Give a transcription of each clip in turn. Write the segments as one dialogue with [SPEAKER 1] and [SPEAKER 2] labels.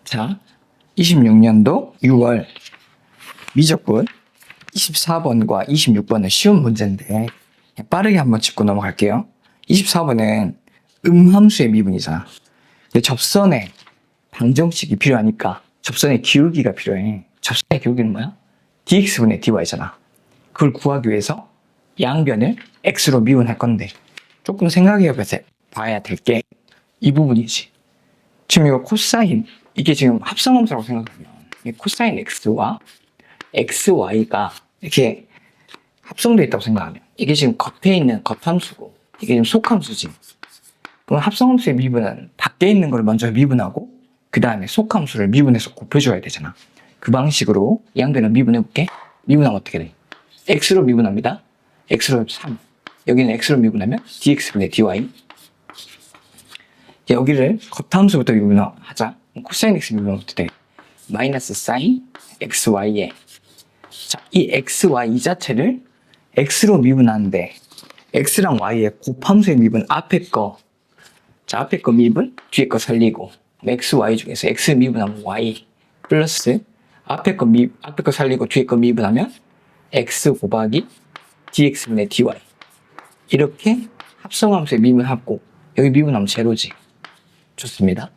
[SPEAKER 1] 자, 26년도 6월 미적분 24번과 26번은 쉬운 문제인데 빠르게 한번 짚고 넘어갈게요. 24번은 음함수의 미분이잖아. 근데 접선에 방정식이 필요하니까 접선의 기울기가 필요해. 접선의 기울기는 뭐야? dx분의 dy잖아. 그걸 구하기 위해서 양변을 x로 미분할 건데 조금 생각해 봐야 될 게 이 부분이지. 지금 이거 코사인, 이게 지금 합성함수라고 생각하면 코사인 x와 xy가 이렇게 합성되어 있다고 생각하면 이게 지금 겉에 있는 겉함수고 이게 지금 속함수지. 그럼 합성함수의 미분은 밖에 있는 걸 먼저 미분하고 그 다음에 속함수를 미분해서 곱해줘야 되잖아. 그 방식으로 양변을 미분해볼게. 미분하면 어떻게 돼? x로 미분합니다. x로 3. 여기는 x로 미분하면 dx분의 dy. 여기를 겉함수부터 미분하자. 코사인 x 미분하면 어떻게 돼? 마이너스 사인 xy에 자, 이 xy 이 자체를 x로 미분하는데 x랑 y의 곱함수의 미분 앞에 거 자, 앞에 거 미분, 뒤에 거 살리고 x, y 중에서 x 미분하면 y 플러스 앞에 거 살리고 뒤에 거 미분하면 x 곱하기 dx분의 dy 이렇게 합성함수에 미분하고 여기 미분하면 제로지. 좋습니다.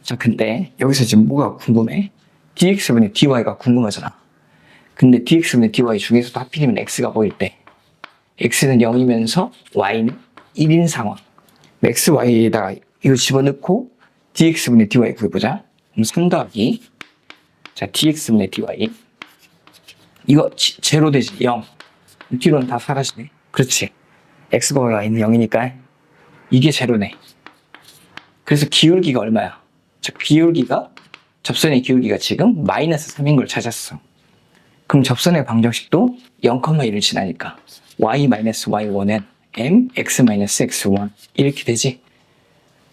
[SPEAKER 1] 자, 근데 여기서 지금 뭐가 궁금해? dx분의 dy가 궁금하잖아. 근데 dx분의 dy 중에서도 하필이면 x가 보일 때 x는 0이면서 y는 1인 상황. x, y에다가 이거 집어넣고 dx분의 dy 구해보자. 그럼 3 더하기 자 dx분의 dy 이거 제로 되지 0. 뒤로는 다 사라지네. 그렇지. x가 y는 0이니까 이게 제로네. 그래서 기울기가 얼마야? 자, 기울기가 접선의 기울기가 지금 마이너스 3인 걸 찾았어. 그럼 접선의 방정식도 0,1을 지나니까 y-y1은 mx-x1 이렇게 되지.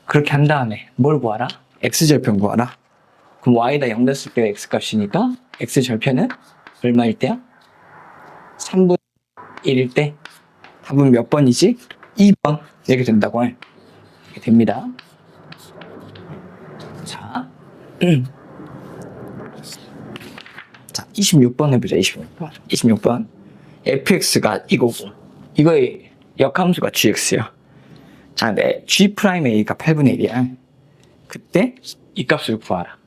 [SPEAKER 1] 그렇게 한 다음에 뭘 구하라? x절편 구하라. 그럼 y에다 0 넣었을 때가 x값이니까 x절편은 얼마일 때야? 3분의 1일 때 답은 몇 번이지? 2번 이렇게 된다고 해. 이렇게 됩니다. 자, 자 26번 해보자. 26번 fx가 이거고 이거의 역함수가 gx야. 자, 네, g'a가 8분의 1이야. 그때 이 값을 구하라.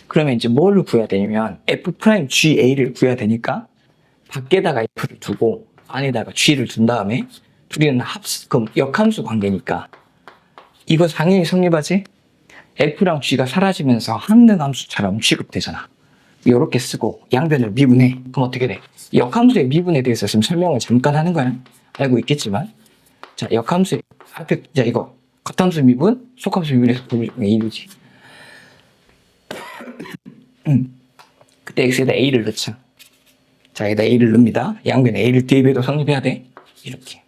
[SPEAKER 1] 그러면 이제 뭘 구해야 되냐면 f'ga를 구해야 되니까 밖에다가 f를 두고 안에다가 g를 둔 다음에 둘이는 그럼 역함수 관계니까 이거 당연히 성립하지? f랑 g가 사라지면서 항등함수처럼 취급되잖아. 이렇게 쓰고 양변을 미분해. 그럼 어떻게 돼? 역함수의 미분에 대해서 지금 설명을 잠깐 하는 거야. 알고 있겠지만 자, 역함수 앞에 자 이거 겉함수 미분, 속함수 미분에서 보면 A이지. 그때 x에다 a를 넣자. 자, 여기다 a를 넣습니다. 양변에 a를 대입해도 성립해야 돼. 이렇게.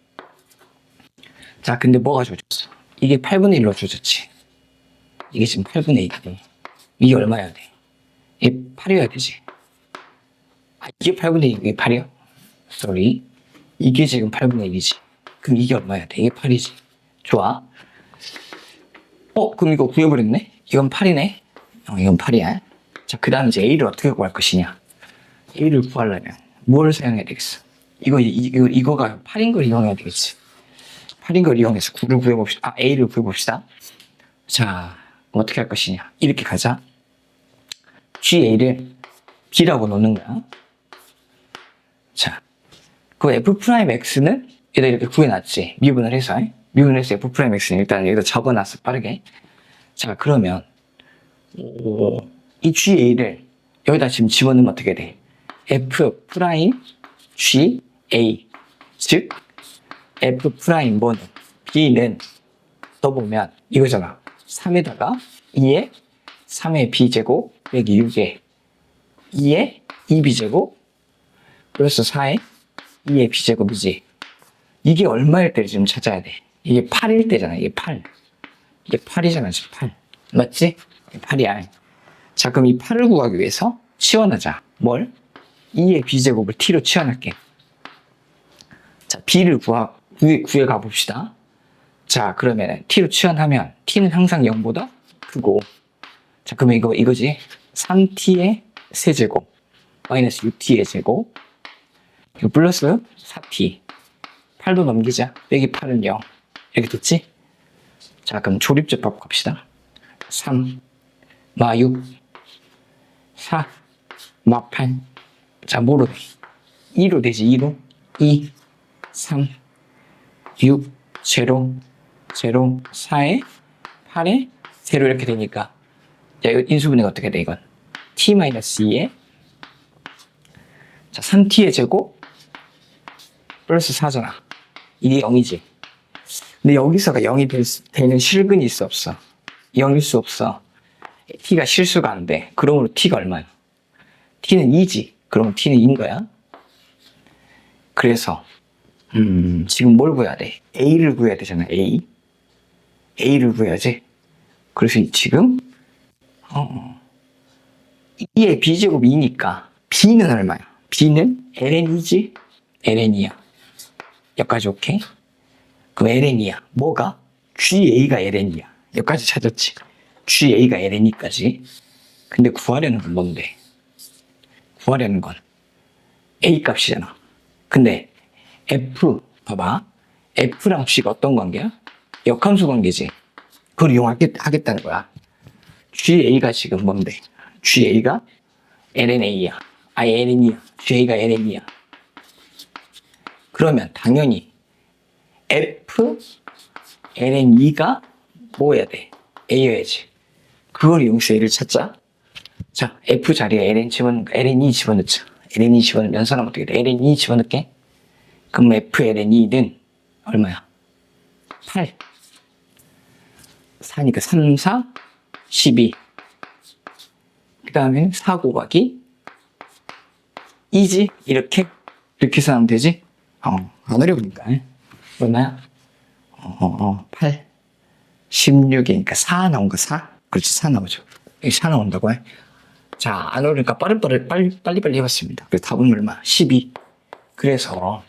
[SPEAKER 1] 자, 근데 뭐가 주어졌어? 이게 8분의 1로 주어졌지. 이게 지금 8분의 1이네. 이게 얼마여야 돼? 이게 8이어야 되지. 아, 이게 8분의 1, 이게 8이야? sorry. 이게 지금 8분의 1이지. 그럼 이게 얼마야 돼? 이게 8이지. 좋아. 그럼 이거 구해버렸네? 이건 8이네? 이건 8이야. 자, 그 다음 이제 A를 어떻게 구할 것이냐? A를 구하려면 뭘 사용해야 되겠어? 이거가 8인 걸 이용해야 되겠지. 8인 걸 이용해서 9를 구해봅시다. A를 구해봅시다. 자, 어떻게 할 것이냐? 이렇게 가자. GA를 B라고 놓는 거야. 자, 그 F'X는 여기다 이렇게 구해놨지. 미분을 해서. 미분해서 F'X는 일단 여기다 적어놨어. 빠르게. 자, 그러면 이 GA를 여기다 지금 집어넣으면 어떻게 돼? F'G A 즉 F'뭐는 B는 써보면 이거잖아. 3에다가 2에 3의 B제곱 여기 6에 2에 2B제곱 플러스 4에 2의 B제곱이지. 이게 얼마일 때를 지금 찾아야 돼. 이게 8일 때잖아. 이게 8. 이게 8이잖아. 지금 8. 맞지? 8이야. 자, 그럼 이 8을 구하기 위해서 치환하자. 뭘? 2의 B제곱을 T로 치환할게. 자, B를 구해 가봅시다. 자, 그러면 T로 치환하면 T는 항상 0보다 크고 자, 그러면 이거지? 3t의 세제곱 마이너스 6t의 제곱 이거 플러스 4t 8도 넘기자 빼기 8은 0 이렇게 됐지? 자 그럼 조립제법 갑시다. 3 마 6 4 마 8 자 뭐로 돼? 2로 되지 2로 2 3 6 0 0 4에 8에 0 이렇게 되니까 자 이거 인수분해가 어떻게 돼 이건 t-2에 자 3t의 제곱 플러스 4잖아 이게 0이지 근데 여기서가 0이 되는 실근이 있어 없어 0일 수 없어 t가 실수가 안 돼 그러므로 t가 얼마야 t는 2지 그러면 t는 2인 거야 그래서 지금 뭘 구해야 돼 a를 구해야 되잖아 a를 구해야지 그래서 지금 2의 b제곱 2니까 b는 얼마야 b는 ln이지 ln이야 여기까지 오케이 그럼 ln이야 뭐가 ga가 ln이야 여기까지 찾았지 ga가 ln이까지 근데 구하려는 건 뭔데 구하려는 건 a 값이잖아 근데 f 봐봐 f랑 g가 어떤 관계야 역함수 관계지 그걸 이용하겠다는 거야 ga가 지금 뭔데 ga가 lna야 ln이야 ga가 ln이야 그러면 당연히 f ln2가 뭐여야 돼 a여야지 그걸 이용해서 a를 찾자 자 f 자리에 ln2 집어넣자 ln2 집어넣으면 연산하면 어떻게 돼 ln2 집어넣게 그럼 f ln2는 얼마야 8 4니까 3, 4, 12 그 다음에 4 곱하기 2지 이렇게 해서 하면 되지 안 어려우니까 얼마야 8 16이니까 4 나온 거 4 그렇지 4 나오죠 여기 4 나온다고 자 안 어려우니까 빨리빨리 해봤습니다 그래서 답은 얼마 12 그래서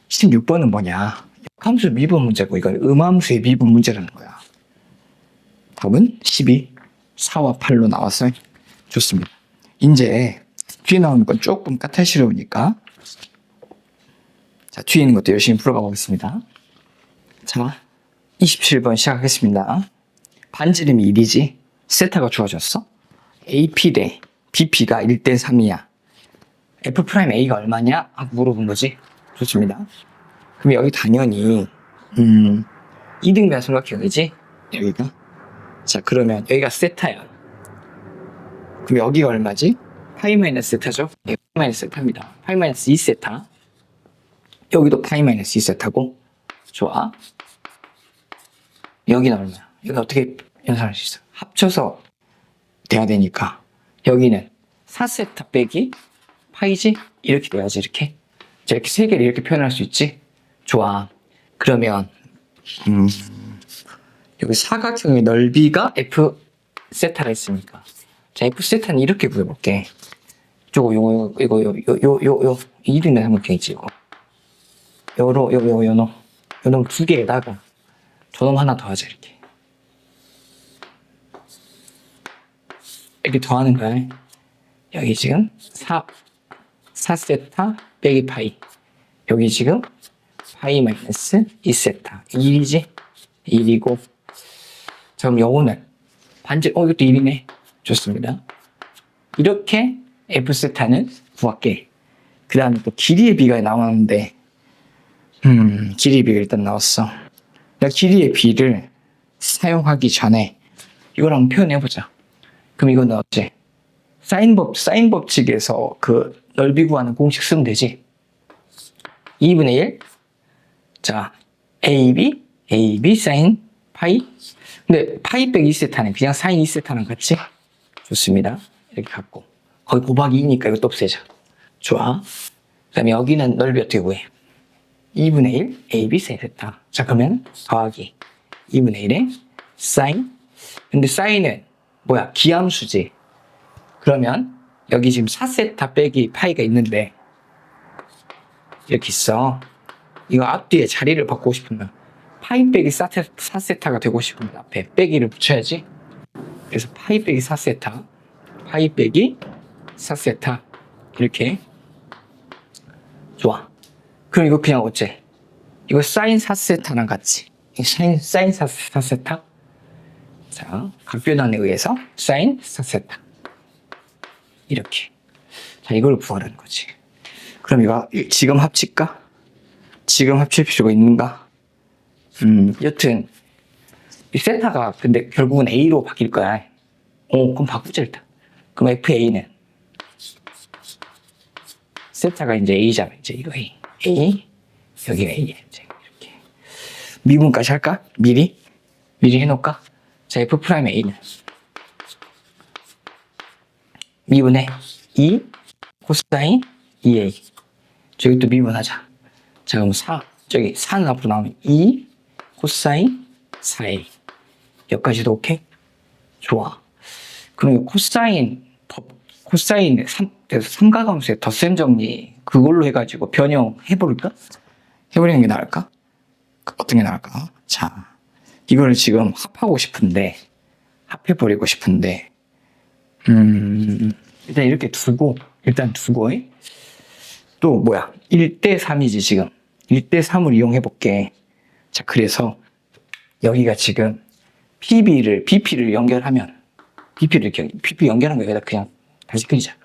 [SPEAKER 1] 16번은 뭐냐 역함수 미분 문제고 이건 음함수의 미분 문제라는 거야 답은 12 4와 8로 나왔어요 좋습니다 이제 뒤에 나오는 건 조금 까탈스러우니까 자 뒤에 있는 것도 열심히 풀어가 보겠습니다 자 27번 시작하겠습니다 반지름이 1이지 세타가 주어졌어 AP 대 BP가 1대 3이야 F'A가 얼마냐 하고 물어본 거지 좋습니다 그럼 여기 당연히 이등변 삼각형이지 여기가 자 그러면 여기가 세타야 그럼 여기가 얼마지? 파이 마이너스 세타죠? 파이 마이너스 세타입니다 파이 마이너스 2세타 여기도 파이 마이너스 2세타고 좋아 여기는 얼마야? 여기 어떻게 연산할 수 있어? 합쳐서 돼야 되니까 여기는 4세타 빼기 파이지? 이렇게 돼야지 이렇게 자 이렇게 세 개를 이렇게 표현할 수 있지? 좋아 그러면 여기 사각형의 넓이가 F 세타가 있으니까 자 F 세타는 이렇게 구해볼게 이거 이등변 삼각형이지 이거 요놈 두 개에다가 저놈 하나 더 하자 이렇게 더하는 거야 여기 지금 4세타 빼기 파이 여기 지금 파이 마이너스 2세타 1이지 1이고 자 그럼 요거는 이것도 1이네 좋습니다 이렇게 F세타는 구할게 그 다음에 또 길이의 비가 나왔는데 길이의 비가 일단 나왔어 내가 길이의 비를 사용하기 전에 이걸 한번 표현해보자 그럼 이건 어째 사인 법칙에서 그 넓이 구하는 공식 쓰면 되지 2분의 1 자 AB 사인 파이 근데 파이 빼기 2세타는 그냥 사인 2세타랑 같이 좋습니다 이렇게 갖고 거기 곱하기 2니까 이것도 없애자 좋아 그 다음에 여기는 넓이 어떻게 구해 2분의 1 AB 사인 세타 자 그러면 더하기 2분의 1에 사인 근데 사인은 뭐야 기함수지 그러면 여기 지금 4세타 빼기 파이가 있는데 이렇게 있어 이거 앞뒤에 자리를 바꾸고 싶으면 파이 빼기 4세타가 되고 싶으면 앞에 빼기를 붙여야지 그래서 파이 빼기 4세타 파이 빼기 4세타 이렇게. 좋아. 그럼 이거 그냥 어째? 이거 사인 4세타랑 같이 사인 4세타. 자, 각변환에 의해서 사인 4세타 이렇게. 자, 이걸 구하라는 거지. 그럼 이거 지금 합칠까? 지금 합칠 필요가 있는가? 여튼 이 세타가 근데 결국은 A로 바뀔 거야. 그럼 바꾸자 일단. 그럼 FA는 세타가 이제 A잖아. 이제 이거 A 여기가 A야. 이제 이렇게 미분까지 할까? 미리 해놓을까? 자, F'A는 미분해 2 코사인 2A. 저기 또 미분하자. 자, 그럼 4 저기 4는 앞으로 나오면 2 코사인 4A. 여기까지도 오케이? 좋아. 그럼 코사인 삼가함수의 덧셈 정리 그걸로 해가지고 변형해볼까? 해버리는 게 나을까? 어떤 게 나을까? 자, 이거를 지금 합해버리고 싶은데 일단 이렇게 두고 또 뭐야 1대3이지 지금 1대3을 이용해볼게. 자, 그래서 여기가 지금 BP를 연결하면 BP 연결한 거 여기다 그냥 다시 그리자.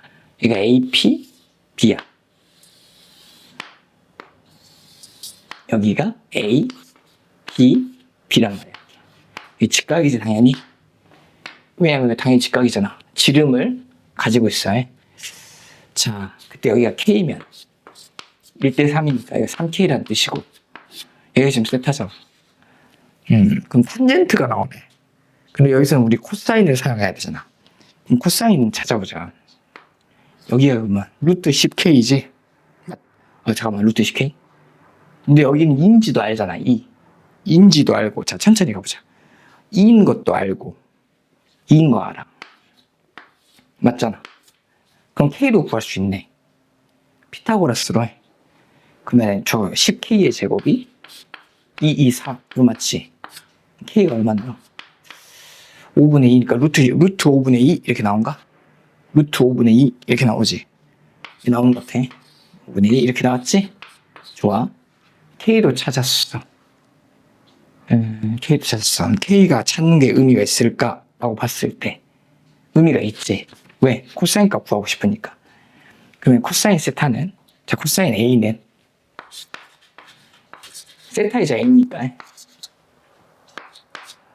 [SPEAKER 1] 여기가 AP, B야. 여기가 A, B, B란 말이야. 이 직각이지 당연히. 왜냐면 당연히 직각이잖아. 지름을 가지고 있어. 자, 그때 여기가 K면 1대3이니까 여기 3K라는 뜻이고 여기가 지금 세타잖아. 그럼 탄젠트가 나오네. 근데 여기서는 우리 코사인을 사용해야 되잖아. 그럼 코사인 찾아보자. 여기가 그러면 루트 10K지? 잠깐만, 루트 10K? 근데 여기는 인지도 알잖아, 인지도 알고. 자, 천천히 가보자. 2인 것도 알고, 2인 거 알아. 맞잖아. 그럼 K도 구할 수 있네. 피타고라스로 해. 그러면 저 10K의 제곱이 4. 이거 맞지? K가 얼마나? 5분의 2니까 루트 5분의 2 이렇게 나온가? 루트 5분의 2 이렇게 나오지? 이렇게 나오는 것 같아. 5분의 2 이렇게 나왔지? 좋아. K도 찾았어. K가 찾는 게 의미가 있을까? 라고 봤을 때 의미가 있지. 왜? 코사인 값 구하고 싶으니까. 그러면 코사인 세타는, 자, 코사인 A는 세타이자 A니까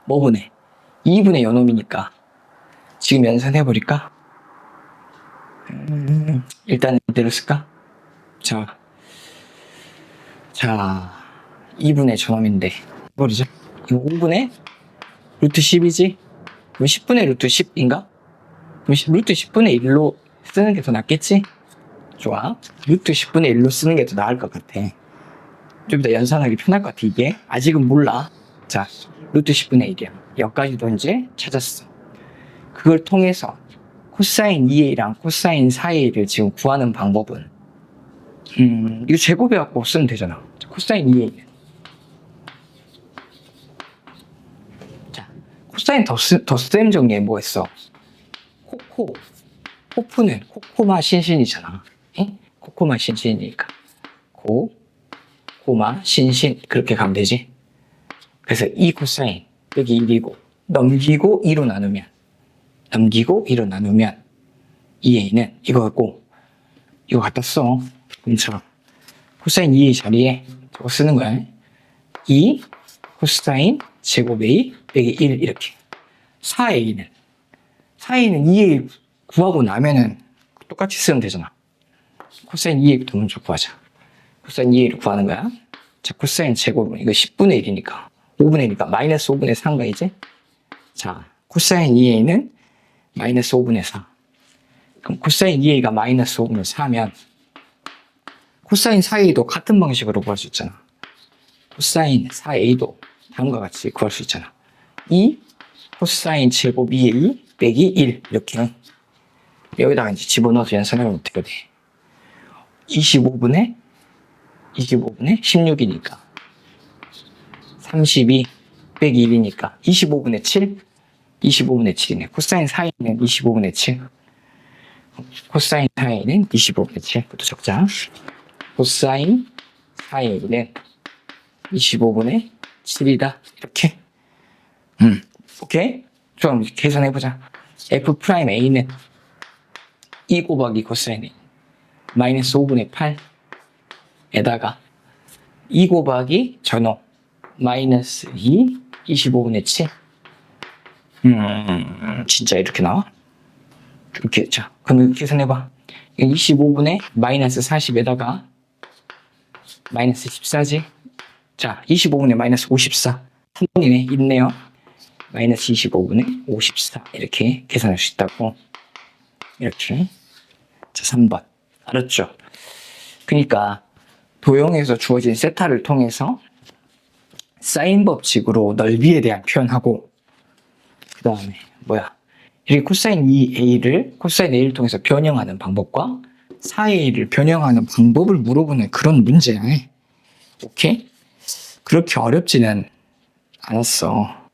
[SPEAKER 1] 뭐분의 2분의 요놈이니까 지금 연산해버릴까? 일단 이대로 쓸까? 자 2분의 저놈인데 버리자. 이거 5분의 루트 10이지? 그럼 10분의 루트 10인가? 그럼 루트 10분의 1로 쓰는 게 더 낫겠지? 좋아. 루트 10분의 1로 쓰는 게 더 나을 것 같아. 좀 더 연산하기 편할 것 같아. 이게 아직은 몰라. 자, 루트 10분의 1이야. 여기까지도 이제 찾았어. 그걸 통해서 코사인 2A랑 코사인 4A를 지금 구하는 방법은 이거 제곱해갖고 쓰면 되잖아. 코사인 2A. 자, 코사인 덧셈 정리에 뭐 했어? 코프는 코코마 신신이잖아. 에? 코코마 신신이니까 코마 신신 그렇게 가면 되지. 그래서 2 코사인 빼기 1이고 넘기고 2로 나누면 2A는 이거 갖고 이거 갖다 써. 그럼 코사인 2A 자리에 저거 쓰는 거야. 2 코사인 제곱 A 빼기 1 이렇게. 4A는 2A 구하고 나면은 똑같이 쓰면 되잖아. 코사인 2A부터 먼저 구하자. 코사인 2A를 구하는 거야. 자, 코사인 제곱은 이거 10분의 1이니까 5분의 1이니까 마이너스 5분의 4인가 이제? 자, 코사인 2A는 마이너스 5분의 4. 그럼 코사인 2A가 마이너스 5분의 4면 코사인 4A도 같은 방식으로 구할 수 있잖아. 코사인 4A도 다음과 같이 구할 수 있잖아. 2 코사인 제곱 2A 빼기 1 이렇게 여기다가 이제 집어넣어서 연산하면 어떻게 돼? 25분의 16이니까 32 빼기 1이니까 25분의 7? 25분의 7이네. 코사인 4A는 25분의 7. 코사인 4a는 25분의 7부터 적자. 코사인 4a는 25분의 7이다. 이렇게. 오케이? 좀 계산해보자. f 프라임 a는 2 곱하기 코사인 a 마이너스 5분의 8에다가 2 곱하기 전호 마이너스 2 25분의 7. 진짜 이렇게 나와? 이렇게. 자, 그럼 계산해봐. 25분의 마이너스 40에다가 마이너스 14지? 자, 25분의 마이너스 54. 3번이네. 있네요. 마이너스 25분의 54. 이렇게 계산할 수 있다고. 이렇게. 자, 3번. 알았죠? 그러니까 도형에서 주어진 세타를 통해서 사인 법칙으로 넓이에 대한 표현하고, 그 다음에 이렇게 코사인 2a를 코사인 a를 통해서 변형하는 방법과 4a를 변형하는 방법을 물어보는 그런 문제야. 오케이? 그렇게 어렵지는 않았어.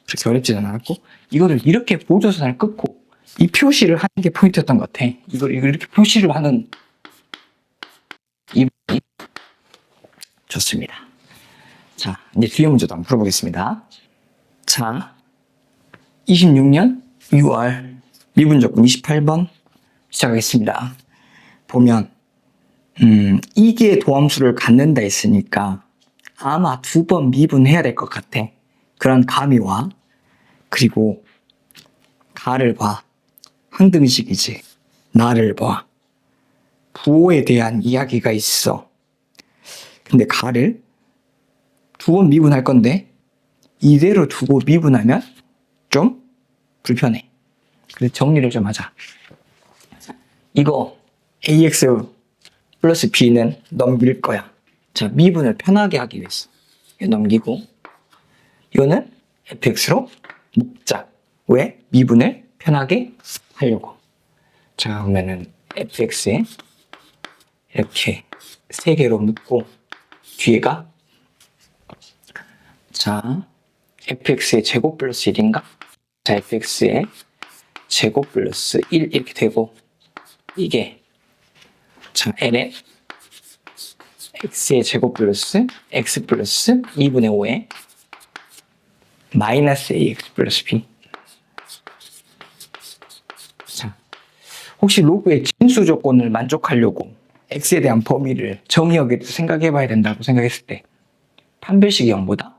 [SPEAKER 1] 그렇게 어렵지는 않았고, 이거를 이렇게 보조선을 끊고 이 표시를 하는 게 포인트였던 것 같아. 이걸 이렇게 표시를 하는 이 부분이 좋습니다. 자, 이제 뒤에 문제도 한번 풀어보겠습니다. 자, 26년 6월 미분조건 28번 시작하겠습니다. 보면 이게 도함수를 갖는다 했으니까 아마 2번 미분해야 될 것 같아. 그런 감이 와. 그리고 가를 봐. 항등식이지. 나를 봐. 부호에 대한 이야기가 있어. 근데 가를 2번 미분할 건데 이대로 두고 미분하면 좀 불편해. 그래서 정리를 좀 하자. 이거 ax 플러스 b는 넘길 거야. 자, 미분을 편하게 하기 위해서 이거 넘기고, 이거는 fx로 묶자. 왜? 미분을 편하게 하려고. 자, 그러면은 fx에 이렇게 3개로 묶고, 뒤에가 자, fx의 제곱 플러스 1인가? 자, fx의 제곱 플러스 1 이렇게 되고, 이게 자, ln x의 제곱 플러스 x 플러스 2분의 5에 마이너스 ax 플러스 b. 자, 혹시 로그의 진수 조건을 만족하려고 x에 대한 범위를 정의역에도 생각해 봐야 된다고 생각했을 때 판별식이 0보다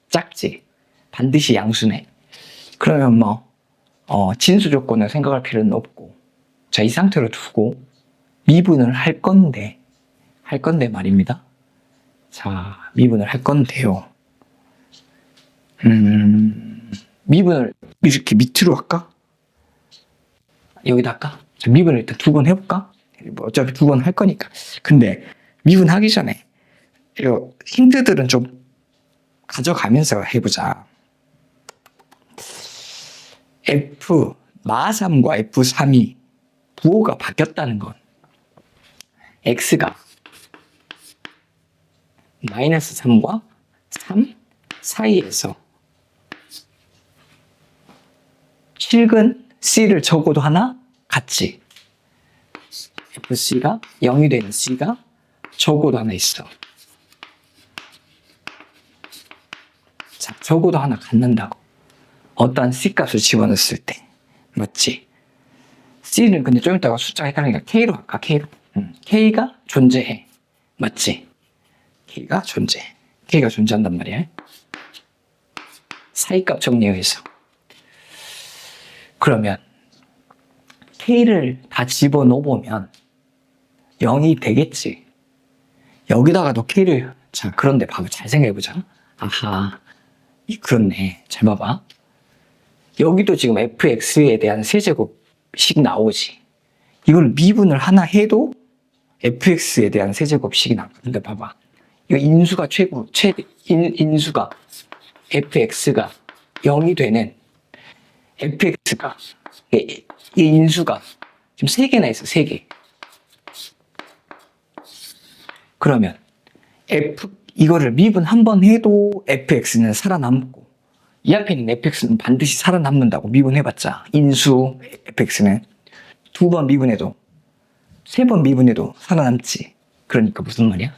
[SPEAKER 1] 작지? 반드시 양수네. 그러면 진수 조건을 생각할 필요는 없고, 자, 이 상태로 두고 미분을 할 건데 말입니다. 자, 미분을 할 건데요. 미분을 이렇게 밑으로 할까? 여기다 할까? 자, 미분을 일단 2번 해볼까? 어차피 2번 할 거니까. 근데 미분하기 전에 이거 힌트들은 좀 가져가면서 해보자. F 마3과 F3이 부호가 바뀌었다는 건 X가 마이너스 3과 3 사이에서 실근 C를 적어도 하나 같지. FC가 0이 되는 C가 적어도 하나 있어. 자, 적어도 하나 갖는다고. 어떤 C 값을 집어넣었을 때. 맞지? C는 근데 좀 이따가 숫자가 헷갈리니까 K로 할까? K로. K가 존재해. 맞지? K가 존재해. K가 존재한단 말이야. 사이값 정리에 의해서. 그러면 K를 다 집어넣어보면 0이 되겠지. 여기다가도 K를, 자, 그런데 봐봐. 잘 생각해보자. 아하, 그렇네. 잘 봐봐. 여기도 지금 fx에 대한 세제곱씩 나오지. 이걸 미분을 하나 해도 fx에 대한 세제곱씩이 나와. 근데 봐봐. 이거 인수가 인수가 fx가 0이 되는 fx가, 이 인수가 지금 3개나 있어. 3개. 그러면 이거를 미분 한 번 해도 fx는 살아남고, 이 앞에 있는 fx는 반드시 살아남는다고 미분해봤자, 인수 fx는. 2번 미분해도 3번 미분해도 살아남지. 그러니까 무슨 말이야?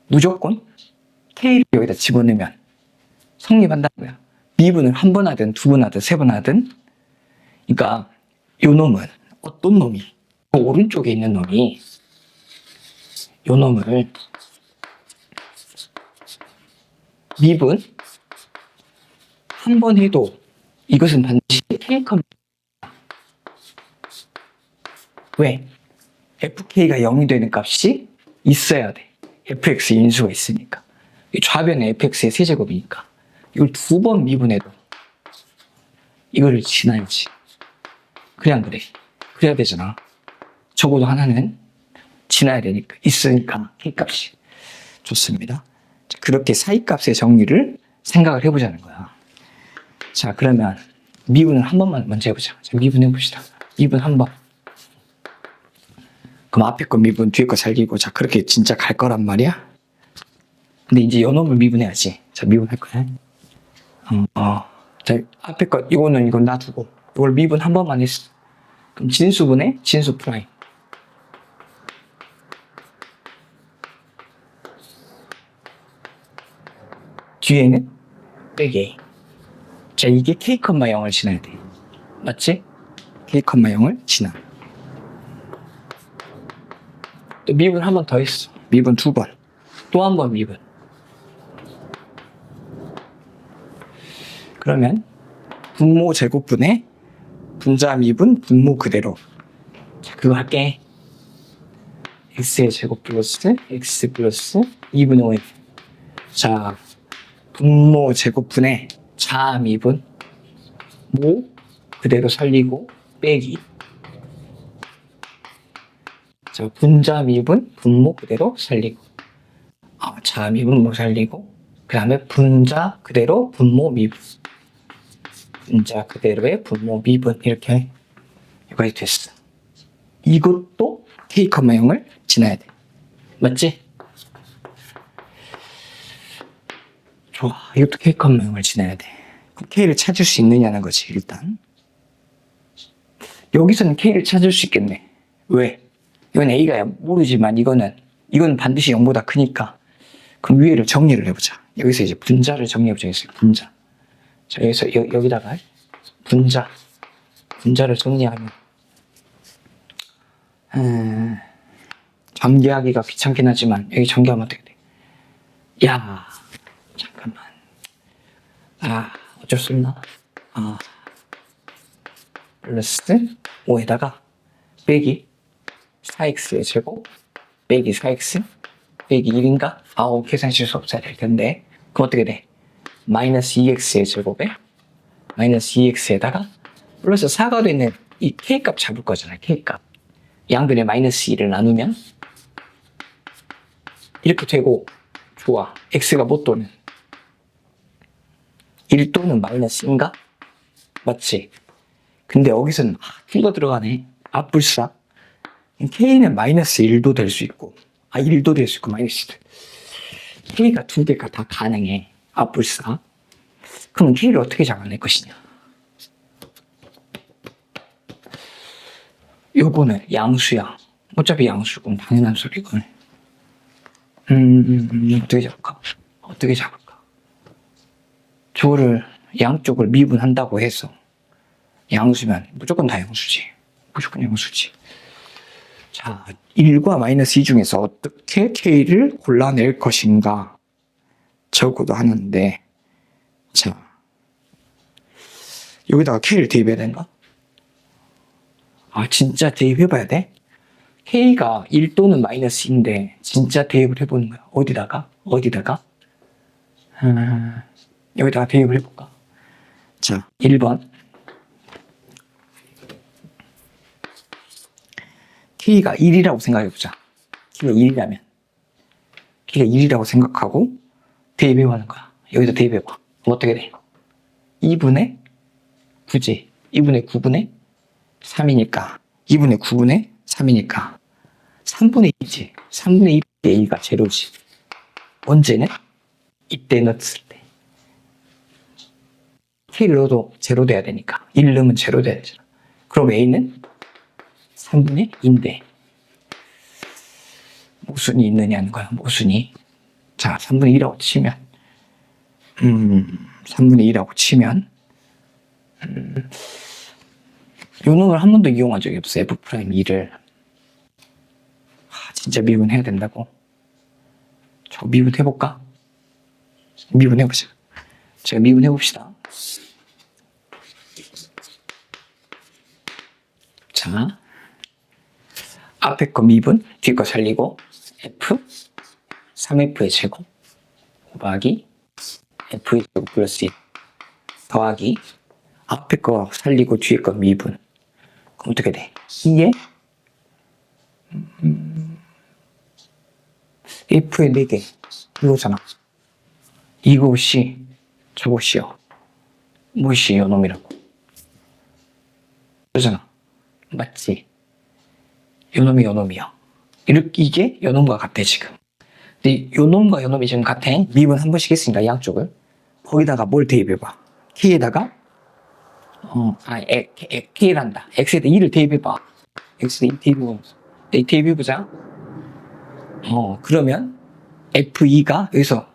[SPEAKER 1] 무조건 K를 여기다 집어넣으면 성립한다는 거야. 미분을 한 번 하든 2번 하든 3번 하든. 그러니까 요 놈은 어떤 놈이 오른쪽에 있는 놈이 요 놈을 미분 한 번 해도 이것은 반드시 K, 왜? FK가 0이 되는 값이 있어야 돼. fx 인수가 있으니까. 좌변은 fx의 세제곱이니까. 이걸 2번 미분해도 이거를 지나야지. 그래 안 그래? 그래야 되잖아. 적어도 하나는 지나야 되니까. 있으니까 K값이. 좋습니다. 자, 그렇게 사이값의 정리를 생각을 해보자는 거야. 자, 그러면 미분을 한 번만 먼저 해보자. 자, 미분 해봅시다. 미분 한 번. 그럼 앞에 거 미분, 뒤에 거 살리고. 자, 그렇게 진짜 갈 거란 말이야. 근데 이제 요 놈을 미분해야지. 자, 미분할 거야. 자, 앞에 거, 이건 놔두고. 이걸 미분 한 번만 했어. 그럼 진수분의 진수 프라임. 뒤에는 빼기. 자, 이게 K, 0을 지나야 돼. 맞지? K, 0을 지나. 또 미분 한 번 더 했어. 미분 2번. 또 한 번 미분. 그러면 분모 제곱분의 분자 미분 분모 그대로. 자, 그거 할게. x의 제곱 플러스 x 플러스 2분의 5. 자, 분모 제곱분의 자 미분 모 그대로 살리고 빼기. 자, 분자 미분 분모 그대로 살리고. 자 미분 모 살리고. 그 다음에 분자 그대로 분모 미분. 분자 그대로의 분모 미분. 이렇게 여기까지 됐어. 이것도 K, 0을 지나야 돼. 맞지? 좋아. 이것도 K, 0을 지나야 돼. 그럼 K를 찾을 수 있느냐는 거지, 일단. 여기서는 K를 찾을 수 있겠네. 왜? 이건 A가 모르지만 이건 반드시 0보다 크니까. 그럼 위에를 정리를 해보자. 여기서 이제 분자를 정리해보자. 분자. 자, 여기서 여기다가 분자를 정리하면 전개하기가 귀찮긴 하지만 여기 전개하면 어떻게 돼? 야, 잠깐만. 어쩔 수 없나? 플러스 5에다가 빼기 4x의 제곱 빼기 4x 빼기 1인가? 계산 실수 없어야 될 텐데. 그럼 어떻게 돼? 마이너스 2x의 제곱에 마이너스 2x에다가 플러스 4가 되는 이 k값 잡을 거잖아. k값. 양변에 마이너스 2를 나누면 이렇게 되고. 좋아. x가 뭐 또는 1 또는 마이너스인가? 맞지? 근데 여기서는 Q가 들어가네. 앞불사. K는 마이너스 1도 될 수 있고 1도 될 수 있고 마이너스 1도. K가 두 개가 다 가능해. 앞불사. 그럼 K를 어떻게 잡아낼 것이냐? 요거는 양수야. 어차피 양수고 당연한 소리고. 어떻게 잡을까? 저거를 양쪽을 미분한다고 해서 양수면 무조건 다 양수지. 무조건 양수지. 자, 1과 마이너스 2 중에서 어떻게 K를 골라낼 것인가? 적어도 하는데, 자, 여기다가 K를 대입해야 되는가? 진짜 대입해봐야 돼? K가 1 또는 마이너스 2인데 진짜 대입을 해보는 거야. 어디다가? 여기다가 대입을 해볼까? 자, 1번. K가 1이라고 생각해보자. K가 1이라고 생각하고 대입해보는 거야. 여기다 대입해봐. 그럼 어떻게 돼? 2분의 9지. 2분의 9분의 3이니까 2분의 9분의 3이니까 3분의 2지. 3분의 2분의 A가 제로지. 언제는? 이때 넣었을 때. K를 넣어도 제로 돼야 되니까 1 넣으면 제로 돼야 되잖아. 그럼 A는 3분의 2인데 모순이 있느냐는 거야. 모순이. 자, 3분의 2라고 치면 3분의 2라고 치면 요 놈을 한 번도 이용한 적이 없어. F'2를. 진짜 미분해야 된다고? 저 미분해볼까? 미분해보자. 제가 미분해봅시다. 자, 앞에 거 미분, 뒤에 거 살리고 F 3F의 제곱 곱하기 F의 제곱 플러스 1 더하기 앞에 거 살리고 뒤에 거 미분. 그럼 어떻게 돼? 2에 F의 4개 이거잖아. 이것이 저것이요. 무엇이 요놈이라고. 그러잖아. 맞지? 요놈이 요놈이요. 이게 요놈과 같아 지금. 근데 요놈과 요놈이 지금 같아. 미분 한 번씩 했으니까 양쪽을. 거기다가 뭘 대입해봐. K에다가 K란다. X에다 2를 대입해봐. X에다 2 대입해봐. 대입해보자. 그러면 F2가 여기서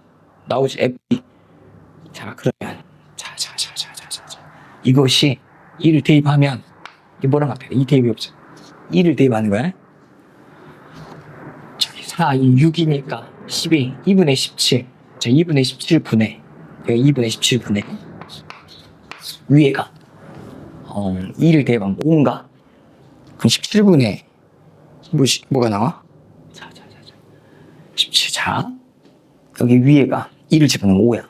[SPEAKER 1] 나오지. F2. 자, 그러면 자. 이것이 2를 대입하면 이게 뭐랑 같아? 2 대입해보자. 2를 대입하는 거야. 저기 4, 2, 6이니까 12, 2분의 17. 자, 2분의 17분의 여기 2분의 17분의 위에가 2를 대입하면 5인가? 그럼 17분의 뭐가 나와? 자. 17. 자, 여기 위에가 2를 집어넣으면 5야.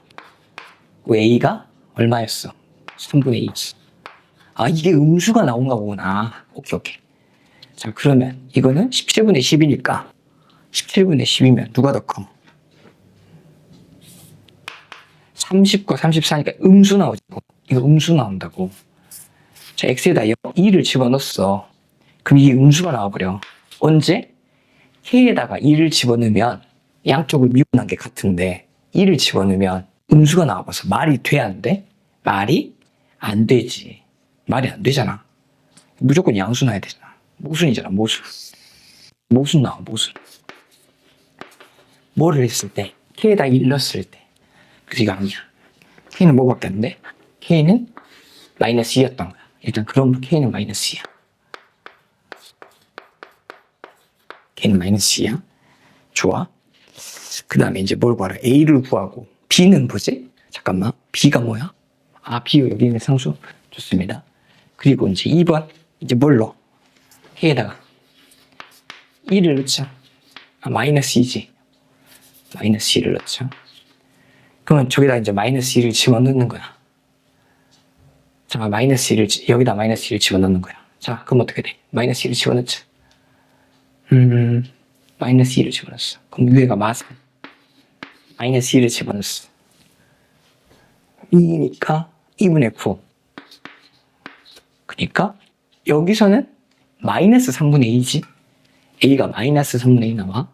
[SPEAKER 1] A가 얼마였어? 3분의 2였어. 이게 음수가 나온가 보구나. 오케이. 자, 그러면 이거는 17분의 10이니까 17분의 10이면 누가 더 커? 30과 34니까 음수 나오지. 이거 음수 나온다고. 자, X에다 2를 집어넣었어. 그럼 이게 음수가 나와버려. 언제? K에다가 2를 집어넣으면 양쪽을 미분한 게 같은데 2를 집어넣으면 음수가 나와봐서 말이 돼, 안 돼? 말이 안 되지. 말이 안 되잖아. 무조건 양수 나야 되잖아. 모순이잖아, 모순. 모순 나와, 모순. 뭐를 했을 때? K에다 1 넣었을 때. 그래서 이거 아니야. K는 뭐 바뀌었는데? K는 마이너스 2였던 거야. 일단 그럼 K는 마이너스 2야. K는 마이너스 2야. 좋아. 그 다음에 이제 뭘 구하라? A를 구하고 B는 뭐지? 잠깐만. B가 뭐야? B 여기 있는 상수. 좋습니다. 그리고 이제 2번. 이제 뭘 넣어? K에다가 2를 넣자. 마이너스 2지. 마이너스 2를 넣자. 그러면 저기다 이제 마이너스 2를 집어넣는 거야. 자, 마이너스 2를, 여기다 마이너스 2를 집어넣는 거야. 자, 그럼 어떻게 돼? 마이너스 2를 집어넣자. 마이너스 2를 집어넣었어. 그럼 위에가 마사. 마이너스 2를 집어넣었어. 2니까 2분의 9. 그러니까 여기서는 마이너스 3분의 2지. A가 마이너스 3분의 2 나와.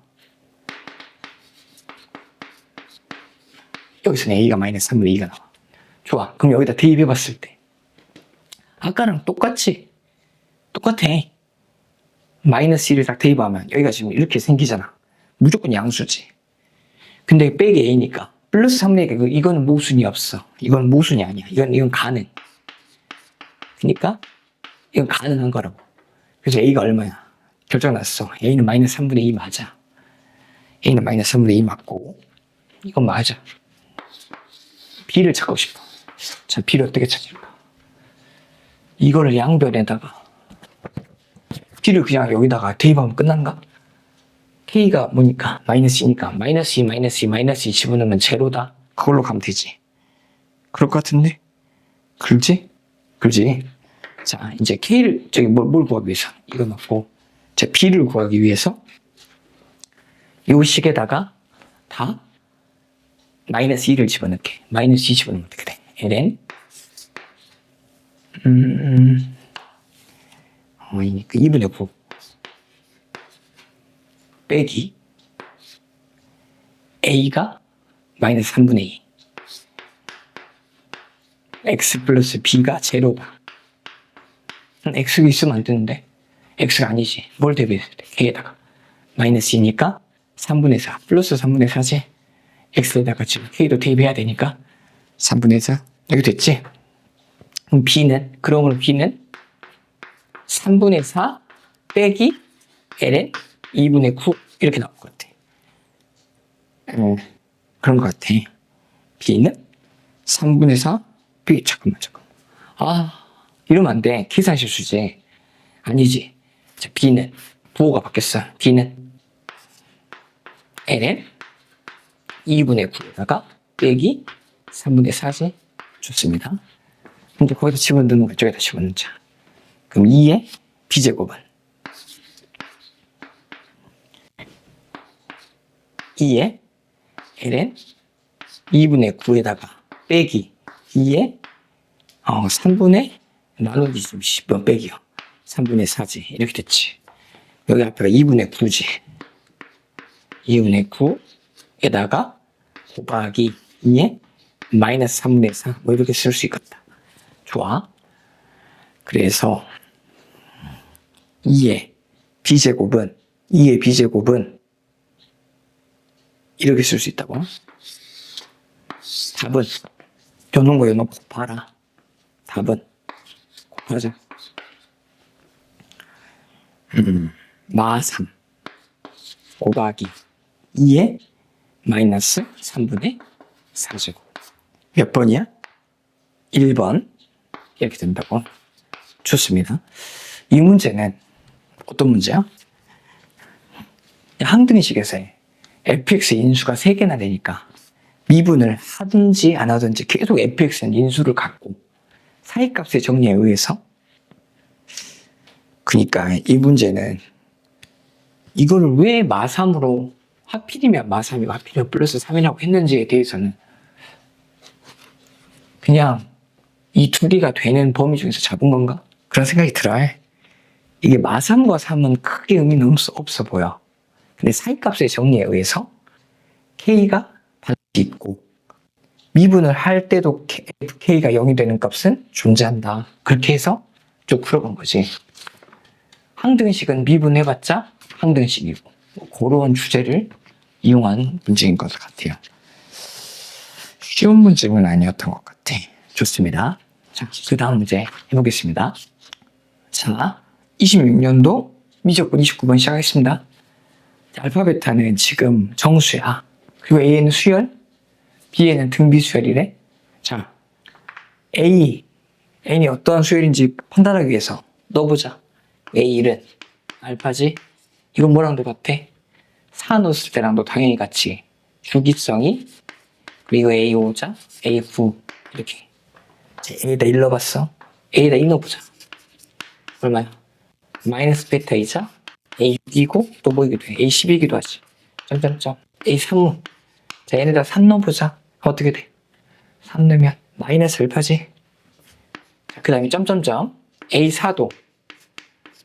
[SPEAKER 1] 여기서는 A가 마이너스 3분의 2가 나와. 좋아. 그럼 여기다 대입해봤을 때 아까랑 똑같지? 똑같아. 마이너스 1을 딱 대입하면 여기가 지금 이렇게 생기잖아. 무조건 양수지. 근데 빼기 A니까 플러스 3분의 2가 이거는 모순이 없어. 이건 모순이 아니야. 이건 가능. 그러니까 이건 가능한 거라고. 그래서 A가 얼마야? 결정났어. A는 마이너스 3분의 2 맞아. A는 마이너스 3분의 2 맞고 이건 맞아. B를 찾고 싶어. 자, B를 어떻게 찾을까? 이거를 양변에다가 B를 그냥 여기다가 대입하면 끝난가? K가 뭐니까? 마이너스이니까 마이너스 2, 마이너스 2, 마이너스 2 집어넣으면 제로다. 그걸로 가면 되지. 그럴 것 같은데? 그렇지? 자, 이제 K를 저기 뭘 구하기 위해서 이거 넣고 자, B를 구하기 위해서 요 식에다가 다 마이너스 2를 집어넣게. 마이너스 2 집어넣으면 어떻게 돼? ln 2분의 9 빼기 A가 마이너스 3분의 2 x 플러스 b가 제로다. x가 있으면 안 되는데 x가 아니지. 뭘 대비해야 돼? k에다가 마이너스 2니까 3분의 4 플러스 3분의 4지. x에다가 지금 k도 대입해야 되니까 3분의 4 여기 됐지? 그럼 그러므로 b는 3분의 4 빼기 ln 2분의 9 이렇게 나올 것 같아. 그런 것 같아. b는 3분의 4 빼기 잠깐만. 이러면 안 돼. 계산 실수지. 아니지. 자, b는 부호가 바뀌었어. b는 ln 2분의 9에다가 빼기 3분의 4지. 좋습니다. 이제 거기다 집어넣는 거 이쪽에다 집어넣자. 그럼 2의 b제곱은 2의 ln 2분의 9에다가 빼기 2의 3분의 나누기 10번 빼기요. 3분의 4지. 이렇게 됐지. 여기 앞에가 2분의 9지. 2분의 9에다가 곱하기 2의 마이너스 3분의 4. 뭐 이렇게 쓸 수 있겠다. 좋아. 그래서 2의 b제곱은 이렇게 쓸 수 있다고. 답은 요런 거 곱하라. 답은 곱하자. 마3 곱하기 2의 마이너스 3분의 4제곱. 몇 번이야? 1번. 이렇게 된다고. 좋습니다. 이 문제는 어떤 문제야? 항등식에서 fx 인수가 3개나 되니까 미분을 하든지 안 하든지 계속 fx는 인수를 갖고 사이값의 정리에 의해서, 그러니까 이 문제는 이거를 왜 마3으로 하필이면 마3이 하필이면 플러스 3이라고 했는지에 대해서는 그냥 이 두 개가 되는 범위 중에서 잡은 건가? 그런 생각이 들어요. 이게 마3과 3은 크게 의미는 없어 보여. 근데 사이값의 정리에 의해서 k가 반드시 있고 미분을 할 때도 k가 0이 되는 값은 존재한다. 그렇게 해서 쭉 풀어본 거지. 항등식은 미분해봤자 항등식이고 그런 주제를 이용한 문제인 것 같아요. 쉬운 문제는 아니었던 것 같아. 좋습니다. 자, 그 다음 문제 해보겠습니다. 자, 26년도 미적분 29번 시작하겠습니다. 알파 베타는 지금 정수야. 그리고 A는 수열, B에는 등비수열이래. 자, N이 어떠한 수열인지 판단하기 위해서 넣어보자. A1은 알파지. 이건 뭐랑 똑같아? 4 넣었을 때랑도 당연히 같이 주기성이, 그리고 A5자, A9 이렇게. 자, A에다 1 넣어봤어. A에다 1 넣어보자. 얼마야? 마이너스 베타이자 A6이고 또 뭐이기도 해. A10이기도 하지. 점점점. A3. 자, 얘네다 3 넣어보자. 어떻게 돼? 3 넣으면 마이너스 알파지. 그 다음에 점점점. A4도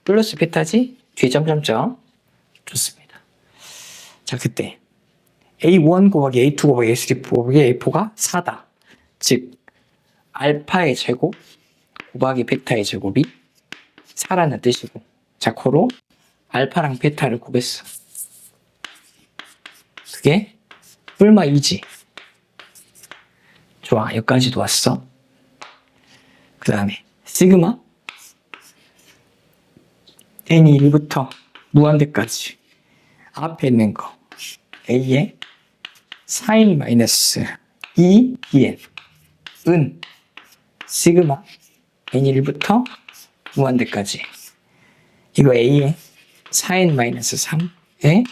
[SPEAKER 1] 플러스 베타지. 뒤에 점점점. 좋습니다. 자, 그때 A1 곱하기 A2 곱하기 A3 곱하기 A4가 4다. 즉 알파의 제곱 곱하기 베타의 제곱이 4라는 뜻이고, 자, 코로 알파랑 베타를 곱했어. 그게 뿔마 2지. 좋아, 여기까지도 왔어. 그 다음에 시그마 n이 1부터 무한대까지 앞에 있는 거 a의 사인 마이너스 2 bn 은 시그마 n이 1부터 무한대까지, 이거 a의 사인 마이너스 3에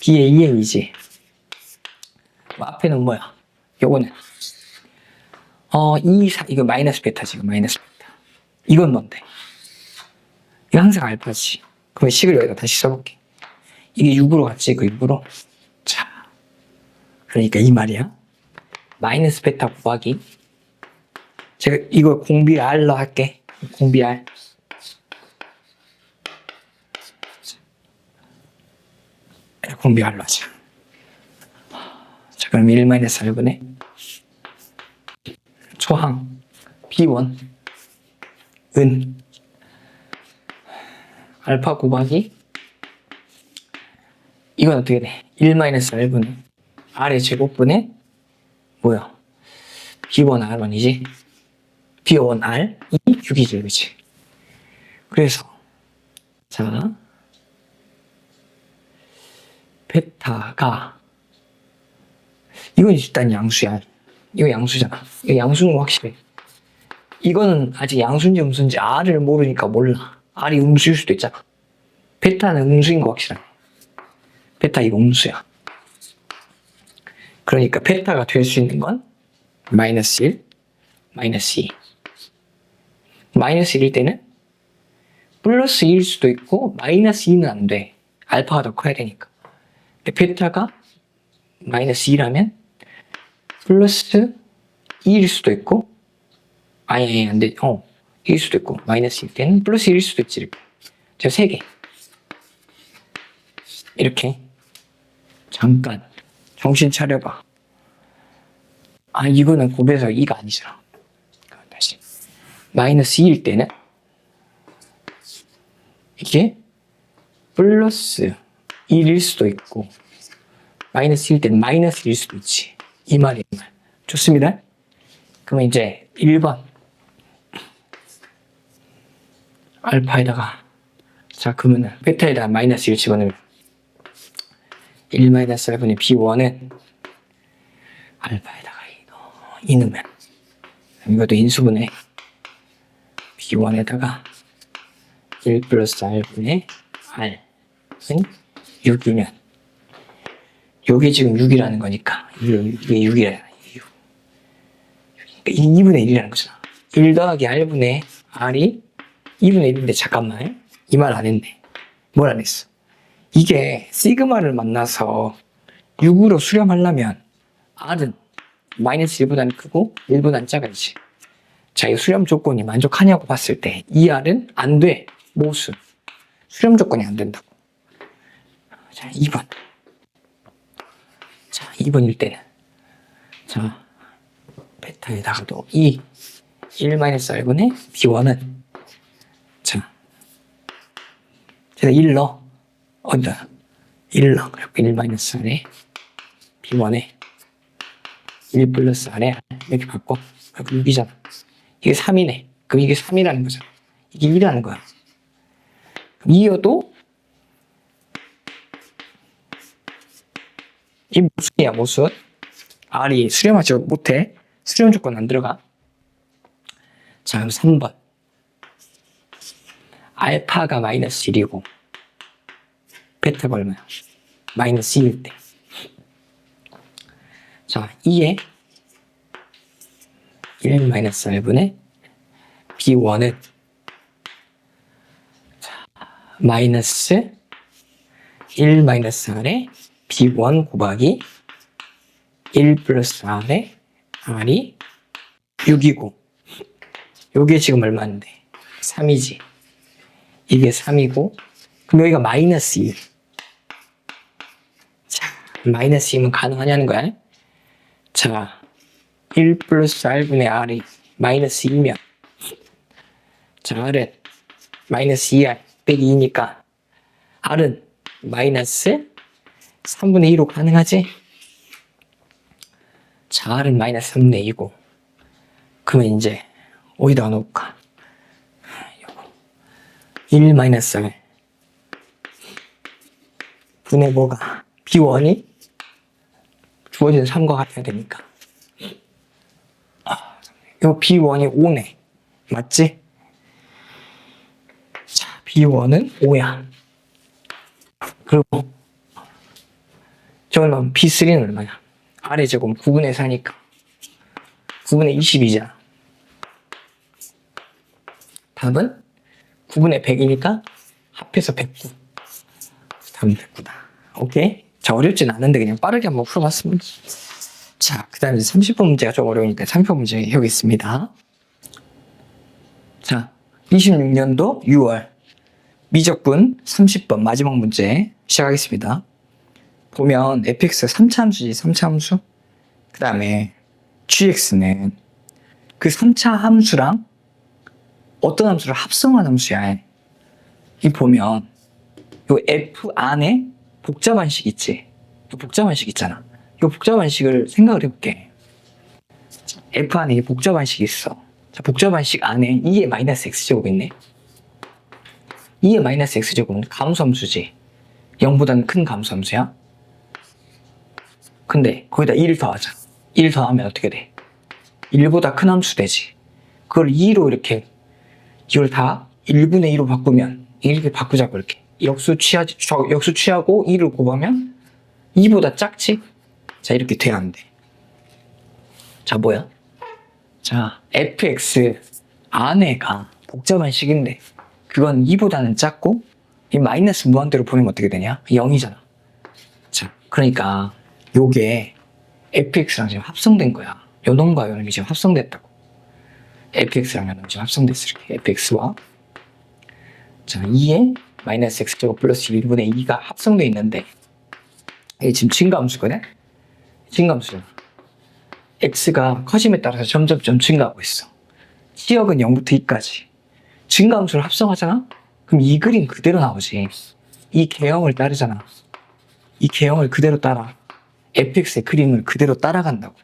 [SPEAKER 1] b의 2의 2지. 앞에는 뭐야? 요거는 2, 4, 이거 마이너스 베타지. 이거 마이너스 베타. 이건 뭔데? 이거 항상 알파지. 그럼 식을 여기다 다시 써볼게. 이게 6으로 갔지, 그 6으로. 자, 그러니까 이 말이야. 마이너스 베타 곱하기, 제가 이거 공비 R로 할게. 공비 R. 공비 R로 하자. 자, 그럼 1-R분의 초항 B1 은 알파 곱하기 이건 어떻게 돼? 1-R분의 R의 제곱분의 뭐야? B1R1이지? B1R 이 6이지, 그치? 그래서 자 베타가 이건 일단 양수야. 이거 양수잖아. 이거 양수는 거 확실해. 이거는 아직 양수인지 음수인지 R을 모르니까 몰라. R이 음수일 수도 있잖아. 베타는 음수인 거 확실하네. 베타 이거 음수야. 그러니까 베타가 될 수 있는 건 마이너스 1, 마이너스 2. 마이너스 1일 때는 플러스 2일 수도 있고 마이너스 2는 안 돼. 알파가 더 커야 되니까. 근데 베타가 마이너스 2라면 플러스 2일 수도 있고 아니 안 돼. 1일 수도 있고 마이너스 1일 때는 플러스 1일 수도 있지. 이렇게. 저 3개. 이렇게 잠깐 정신 차려봐. 아 이거는 곱해서 2가 아니잖아. 다시 마이너스 2일 때는 이게 플러스 1일 수도 있고 마이너스 1일 때는 마이너스 1일 수도 있지. 이 말이 이 말. 좋습니다. 그러면 이제 1번 알파에다가 자 그러면은 베타에다가 마이너스 1 집어넣으면 1-R분의 B1은 알파에다가 2 넣으면 이것도 인수분해 B1에다가 1 플러스 R분의 R은 6이면 요게 지금 6이라는 거니까 이게 6이라는 6. 그러니까 2분의 1이라는 거잖아. 1 더하기 R분의 R이 2분의 1인데 잠깐만 이 말 안 했네. 뭘 안 했어? 이게 시그마를 만나서 6으로 수렴하려면 R은 마이너스 1보다는 크고 1보다는 작아야지. 자, 이 수렴 조건이 만족하냐고 봤을 때 이 R은 안 돼. 모수. 수렴 조건이 안 된다고. 자, 2번. 자, 2번일 때는 자, 베타에다가도 1-R분의 B1은 자, 제가 1 넣어. 어디다? 1 넣어. 그리고 1-R에 B1에 1 플러스 R에 이렇게 바꿔. 그럼 6이잖아. 이게 3이네. 그럼 이게 3이라는 거잖아. 이게 2라는 거야. 그럼 2여도 이 모순이야, 모순. R이 수렴하지 못해. 수렴 조건 안 들어가. 자, 그럼 3번. 알파가 마이너스 1이고 베타가 얼마야? 마이너스 2일 때. 자, 2에 1-R분의 B1은 마이너스 1-R에 B1 곱하기 1 플러스 R에 R이 6이고 요게 지금 얼마인데? 3이지. 이게 3이고 그럼 여기가 마이너스 2. 자, 마이너스 2면 가능하냐는 거야. 자, 1 플러스 R분의 R이 마이너스 2면 자, R은 마이너스 2R 빼기 2니까 R은 마이너스 3분의 2로 가능하지? 자, R은 마이너스 3분의 2고 그러면 이제 어디다가 놓을까? 1-R 분의 뭐가? B1이 주어진 3과 같아야 되니까 요 B1이 5네. 맞지? 자, B1은 5야. 그리고 저는 B3는 얼마냐? R의 제곱 9분의 4니까 9분의 20이잖아. 답은 9분의 100이니까 합해서 109. 답은 109다. 오케이? 자, 어렵진 않은데 그냥 빠르게 한번 풀어봤습니다. 자, 그 다음에 30번 문제가 좀 어려우니까 30번 문제 해보겠습니다. 자, 26년도 6월 미적분 30번 마지막 문제 시작하겠습니다. 보면 fx 3차 함수지, 3차 함수. 그 다음에 gx는 그 3차 함수랑 어떤 함수를 합성한 함수야. 이 보면 요 f 안에 복잡한식 있지. 요 복잡한식 있잖아. 요 복잡한식을 생각을 해볼게. f 안에 복잡한식이 있어. 자, 복잡한식 안에 2의 마이너스 x제곱 있네. 2의 마이너스 x제곱은 감소함수지. 0보다는 큰 감소함수야. 근데 거기다 1을 더하자. 1 더하면 어떻게 돼? 1보다 큰 함수 되지. 그걸 2로 이렇게 이걸 다 1분의 2로 바꾸면 이렇게 바꾸자고 이렇게 역수 취하고 2를 곱하면 2보다 작지? 자, 이렇게 돼야 안 돼. 자, 뭐야? 자, fx 안에가 복잡한 식인데 그건 2보다는 작고 이 마이너스 무한대로 보내면 어떻게 되냐? 0이잖아. 자, 그러니까 요게 fx랑 지금 합성된 거야. 요 놈과 요 놈이 지금 합성됐다고. fx랑 요 놈이 지금 합성됐어. 이렇게 fx와 자 2의 마이너스 x제곱 플러스 1분의 2가 합성되어 있는데 이게 지금 증가함수거든? 증가함수잖아. x가 커짐에 따라서 점점 증가하고 있어. 치역은 0부터 2까지. 증가함수를 합성하잖아? 그럼 이 그림 그대로 나오지. 이 개형을 따르잖아. 이 개형을 그대로 따라. fx의 그림을 그대로 따라간다고.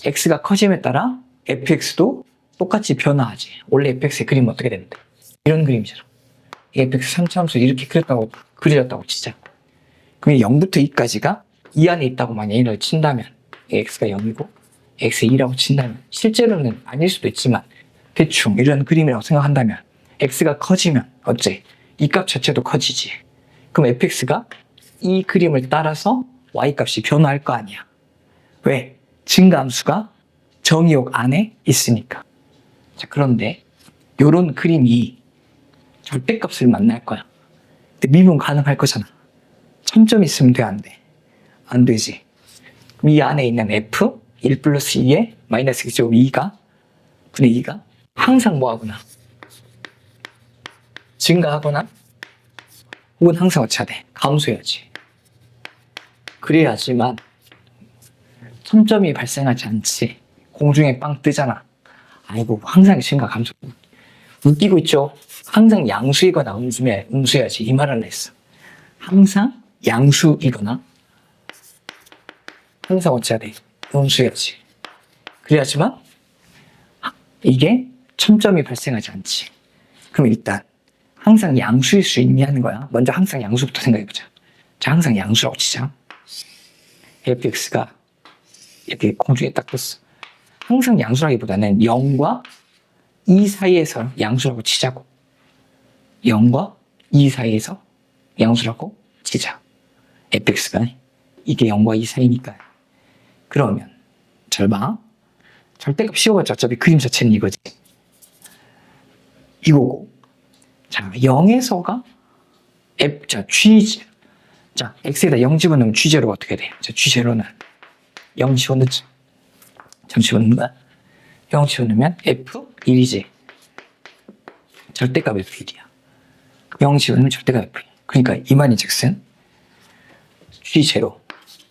[SPEAKER 1] x가 커짐에 따라 fx도 똑같이 변화하지. 원래 fx의 그림은 어떻게 되는데? 이런 그림이잖아. 이 fx 3차 함수를 이렇게 그려졌다고 치자. 그럼 0부터 2까지가 이 안에 있다고 만약 얘를 친다면 x가 0이고 x가 2라고 친다면 실제로는 아닐 수도 있지만 대충 이런 그림이라고 생각한다면 x가 커지면 어째? 이 값 자체도 커지지. 그럼 fx가 이 그림을 따라서 y값이 변화할 거 아니야. 왜? 증가함수가 정의역 안에 있으니까. 자, 그런데 요런 그림이 절대값을 만날 거야. 근데 미분 가능할 거잖아. 첨점 있으면 돼, 안 돼? 안 되지. 그럼 이 안에 있는 f 1 플러스 2에 마이너스 x제곱 2가 분의 2가 항상 뭐 하거나 증가하거나 혹은 항상 어찌해야 돼? 감소해야지. 그래야지만 첨점이 발생하지 않지. 공중에 빵 뜨잖아. 아이고 항상 증가 감소. 웃기고 있죠? 항상 양수이거나 음수해야지. 이 말을 했어. 항상 양수이거나 항상 어찌해야 돼? 음수해야지. 그래야지만 이게 첨점이 발생하지 않지. 그럼 일단 항상 양수일 수 있냐는 거야. 먼저 항상 양수부터 생각해보자. 자, 항상 양수라고 치자. fx가 이렇게 공중에 딱 떴어. 항상 양수라기보다는 0과 2 사이에서 양수라고 치자고. 0과 2 사이에서 양수라고 치자. fx가 이게 0과 2 사이니까. 그러면 잘 봐. 절대값 씌워봤자 어차피 그림 자체는 이거지. 이거고. 자, 0에서가 자, g. 자, x에다 0 집어넣으면 g0가 어떻게 돼? 자, g0는 0 집어넣지. 0 집어넣는 거야. 0 집어넣으면 f1이지. 절대값 f1이야. 0 집어넣으면 절대값 f1. 그러니까 이 말인 즉슨 g0.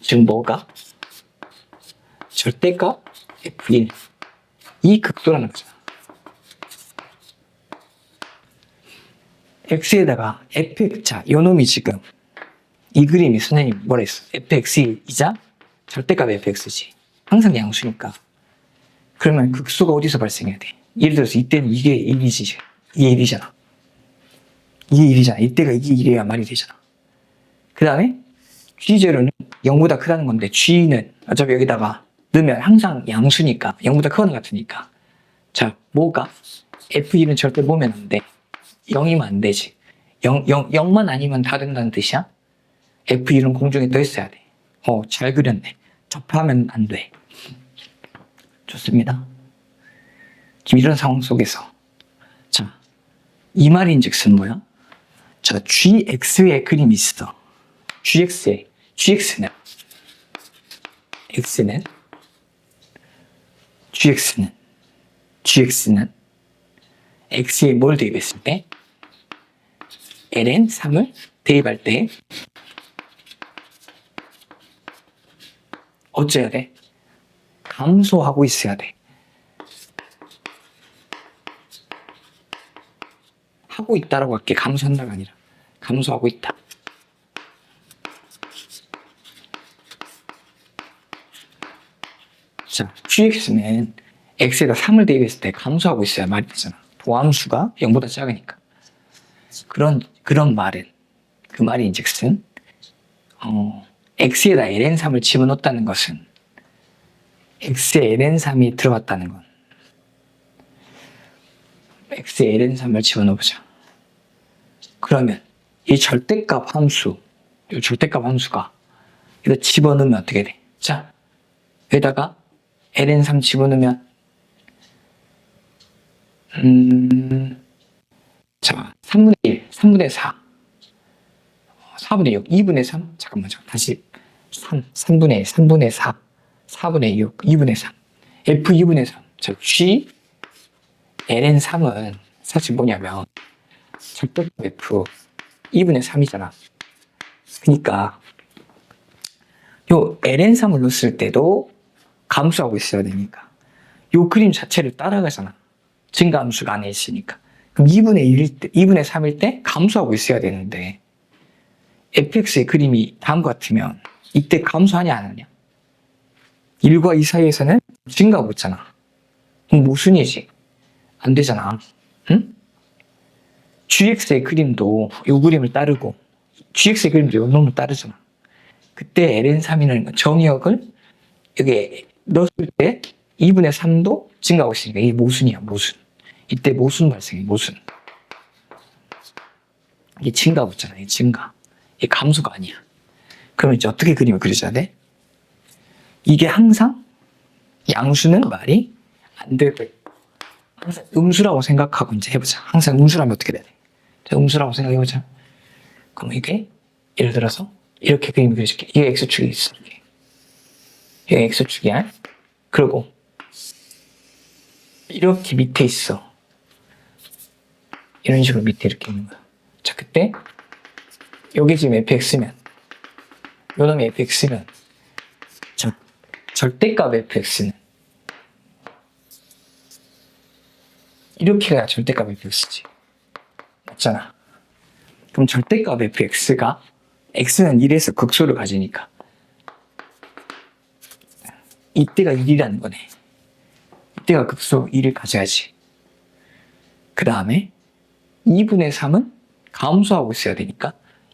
[SPEAKER 1] 즉 뭐가? 절대값 f1. 이 극도라는 거잖아. x에다가 fx, 자, 요 놈이 지금 이 그림이 선생님 뭐라 했어? fx이자 절대값 fx지. 항상 양수니까. 그러면 극수가 어디서 발생해야 돼? 예를 들어서 이때는 이게 1이지. 이게 1이잖아. 이게 1이잖아. 이때가 이게 1이어야 말이 되잖아. 그 다음에 g0는 0보다 크다는 건데 g는 어차피 여기다가 넣으면 항상 양수니까 0보다 크거나 같으니까. 자, 뭐가? f1은 절대 보면 안 돼. 0이면 안 되지. 0만 아니면 다 된다는 뜻이야? F1은 공중에 떠 있어야 돼. 잘 그렸네. 접하면 안 돼. 좋습니다. 지금 이런 상황 속에서. 자, 이 말인 즉슨 뭐야? 자, gx의 그림이 있어. gx는 x에 뭘 대입했을 때? ln 3을 대입할 때 어째야 돼? 감소하고 있어야 돼. 하고 있다라고 할게. 감소한다가 아니라 감소하고 있다. 자, gx는 x에다 3을 대입했을 때 감소하고 있어야 말이 되잖아. 도함수가 0보다 작으니까. 그런 말은, 그 말인즉슨 x에다 ln3을 집어넣었다는 것은 x에 ln3이 들어갔다는 건 x에 ln3을 집어넣어보자. 그러면 이 절대값 함수가 여기다 집어넣으면 어떻게 돼? 자, 여기다가 ln3 집어넣으면 자, 3분의 1, 3분의 4, 4분의 6, 2분의 3, 잠깐만, 다시 3분의 1, 3분의 4, 4분의 6, 2분의 3, f 2분의 3. 자, g ln3은 사실 뭐냐면 절대값 f 2분의 3이잖아. 그러니까 요 ln3을 넣었을 때도 감소하고 있어야 되니까 요 그림 자체를 따라가잖아. 증가함수가 안에 있으니까. 그럼 2분의 3일 때 감소하고 있어야 되는데 fx의 그림이 다음과 같으면 이때 감소하냐 안 하냐? 1과 2 사이에서는 증가하고 있잖아. 그럼 모순이지. 안 되잖아. 응? gx의 그림도 요 그림을 따르고 gx의 그림도 요 놈을 따르잖아. 그때 ln3이라는 정의역을 여기에 넣었을 때 2분의 3도 증가하고 있으니까 이게 모순이야, 모순. 이때 모순 발생해, 모순. 이게 증가하고 있잖아, 이게 증가. 이게 감소가 아니야. 그러면 이제 어떻게 그림을 그려줘야 돼? 이게 항상 양수는 말이 안 되고 항상 음수라고 생각하고 이제 해보자. 항상 음수라면 어떻게 돼야 돼? 자, 음수라고 생각해보자. 그럼 이게 예를 들어서 이렇게 그림을 그려줄게. 이게 x축이 있어. 이게 x축이야. 그리고 이렇게 밑에 있어. 이런 식으로 밑에 이렇게 있는 거야. 자, 그때 여기 지금 fx면 요 놈이 fx면 절대값 fx는 이렇게가 절대값 fx지. 맞잖아. 그럼 절대값 fx가 x는 1에서 극소를 가지니까 이때가 1이라는 거네. 이때가 극소 1을 가져야지. 그 다음에 2분의 3은 감소하고 있어야 되니까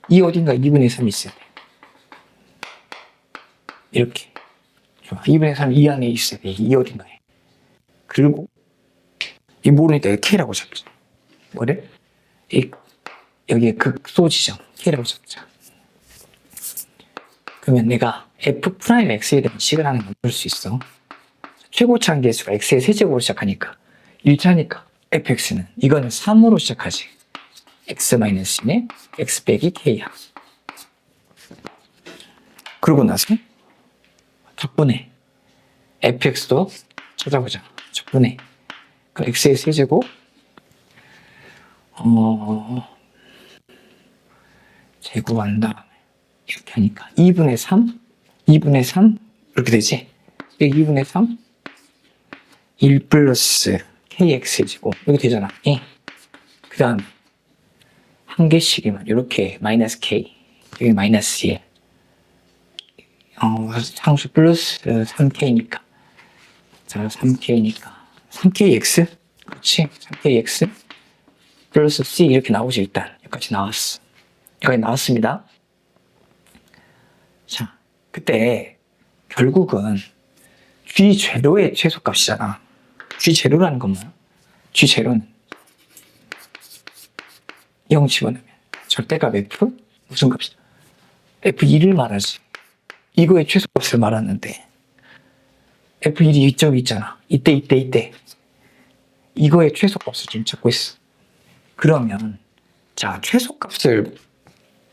[SPEAKER 1] 이 어딘가 2분의 3이 있어야 돼. 이렇게. 좋아. 2분의 3이 이 안에 있어야 돼. 이 어딘가에. 그리고 이 모르니까 k라고 잡자. 뭐를? 여기에 극소 지점 k라고 잡자. 그러면 내가 f'x에 대한 식을 하나 만들 수 있어. 최고차 한계수가 x의 세제곱으로 시작하니까 1차니까 fx는 이거는 3으로 시작하지. x-1에 x 빼기 k야. 그러고 나서 적분해. fx도 찾아보자. 적분해. 그 x의 세제곱 제곱한 다음에 이렇게 하니까 2분의 3 이렇게 되지. 2분의 3 1 플러스 kx의 제곱 이렇게 되잖아. 예. 그 다음 한 개씩이면 이렇게 마이너스 k 여기 마이너스 1 상수 플러스 3k니까 자 3k니까 3kx 그렇지 3kx 플러스 c 이렇게 나오지. 일단 여기까지 나왔어. 여기까지 나왔습니다. 자 그때 결국은 g0의 최소값이잖아. g0라는 건 뭐야? g0는 0 집어넣으면 절대값 f 무슨 값이야? f2를 말하지. 이거의 최소값을 말하는데 f1이 이점이 있잖아. 이때 이거의 최소값을 지금 찾고 있어. 그러면 자 최소값을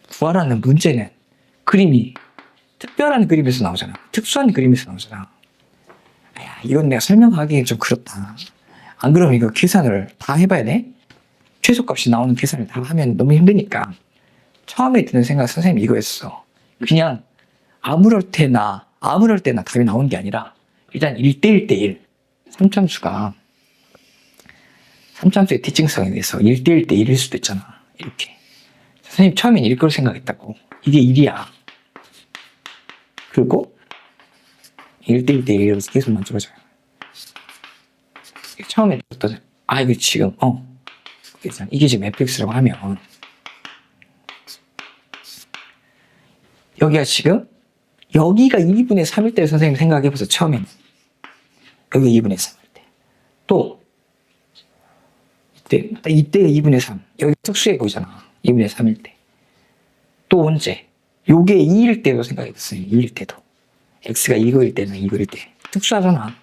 [SPEAKER 1] 구하라는 문제는 그림이 특별한 그림에서 나오잖아. 특수한 그림에서 나오잖아. 이건 내가 설명하기엔 좀 그렇다. 안 그러면 이거 계산을 다 해봐야 돼? 최소값이 나오는 계산을 다 하면 너무 힘드니까 처음에 드는 생각 선생님이 이거였어. 그냥 아무럴 때나 답이 나오는 게 아니라 일단 1대1대1 3참수가 3참수의 특징성에 대해서 1대1 대 1일 수도 있잖아. 이렇게. 선생님 처음엔 1 거로 생각했다고. 이게 1이야. 그리고 1대1 대 1이라서 계속 만들어져요. 처음에 어떠세요? 아, 이거 지금, 이게 지금 fx라고 하면, 여기가 지금, 여기가 2분의 3일 때 선생님 생각해보세요, 처음에는. 여기가 2분의 3일 때. 또, 이때가 2분의 3. 여기 특수의 거잖아. 2분의 3일 때. 또 언제? 요게 2일 때도 생각해봤어요, 2일 때도. x가 이거일 때는 이거일 때. 특수하잖아.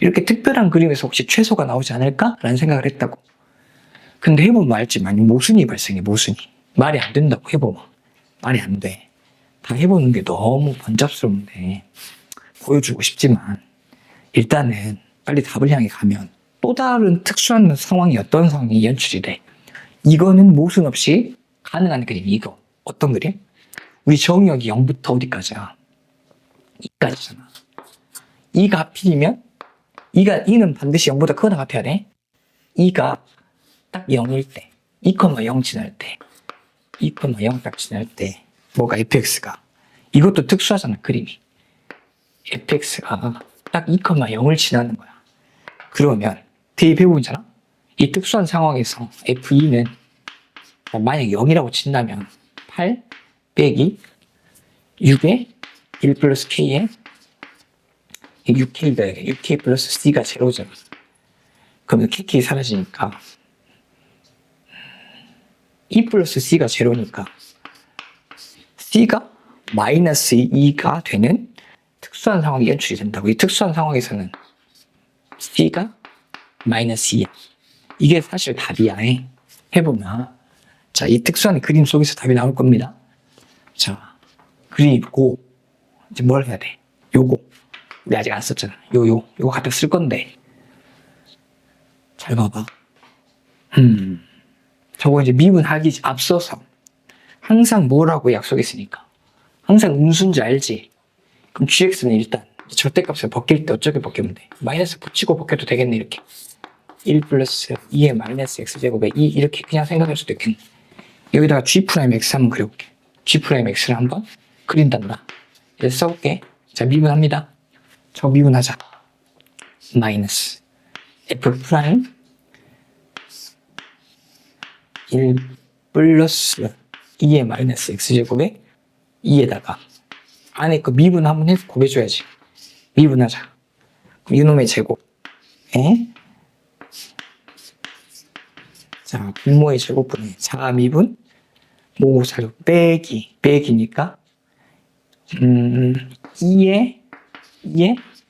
[SPEAKER 1] 이렇게 특별한 그림에서 혹시 최소가 나오지 않을까라는 생각을 했다고. 근데 해보면 알지만 모순이 발생해. 모순이. 말이 안 된다고 해보면. 말이 안 돼. 다 해보는 게 너무 번잡스러운데 보여주고 싶지만 일단은 빨리 답을 향해 가면 또 다른 특수한 상황이 어떤 상황이 연출이 돼. 이거는 모순 없이 가능한 그림이 이거. 어떤 그림? 우리 정의역이 0부터 어디까지야? 2까지잖아. 2가 하필이면 2는 반드시 0보다 크거나 같아야 돼. 2가 딱 0일 때, 2,0 지날 때, 2,0 딱 지날 때, 뭐가 fx가. 이것도 특수하잖아, 그림이. fx가 딱 2,0을 지나는 거야. 그러면 대입해보잖아. 이 특수한 상황에서 f2는 만약에 0이라고 친다면 8 빼기 6에 1 플러스 k에 6k 플러스 c가 제로잖아. 그러면 kk 사라지니까 2 플러스 c가 제로니까 c가 마이너스 2가 되는 특수한 상황이 연출이 된다고. 이 특수한 상황에서는 c가 마이너스 2야. 이게 사실 답이야. 해보면 자, 이 특수한 그림 속에서 답이 나올 겁니다. 자, 그리고 이제 뭘 해야 돼? 요거 우리 아직 안 썼잖아. 요거 갖다 쓸 건데 잘 봐봐. 저거 이제 미분하기 앞서서 항상 뭐라고 약속했으니까 항상 음수인지 알지? 그럼 gx는 일단 절대값을 벗길 때 어떻게 벗기면 돼? 마이너스 붙이고 벗겨도 되겠네. 이렇게 1 플러스 2의 마이너스 x제곱에 2 이렇게 그냥 생각할 수도 있겠네. 여기다가 g'x 한번 그려볼게. g'x를 한번 그린단다. 이제 써볼게. 자, 미분합니다. 저 미분하자. 마이너스 f 프라임 1 플러스 2의 마이너스 x제곱에 2에다가 안에 그 미분 한번 해서 곱해줘야지. 미분하자. 이놈의 제곱에 자, 분모의 제곱분의 자미분 모살로 빼기니까 2의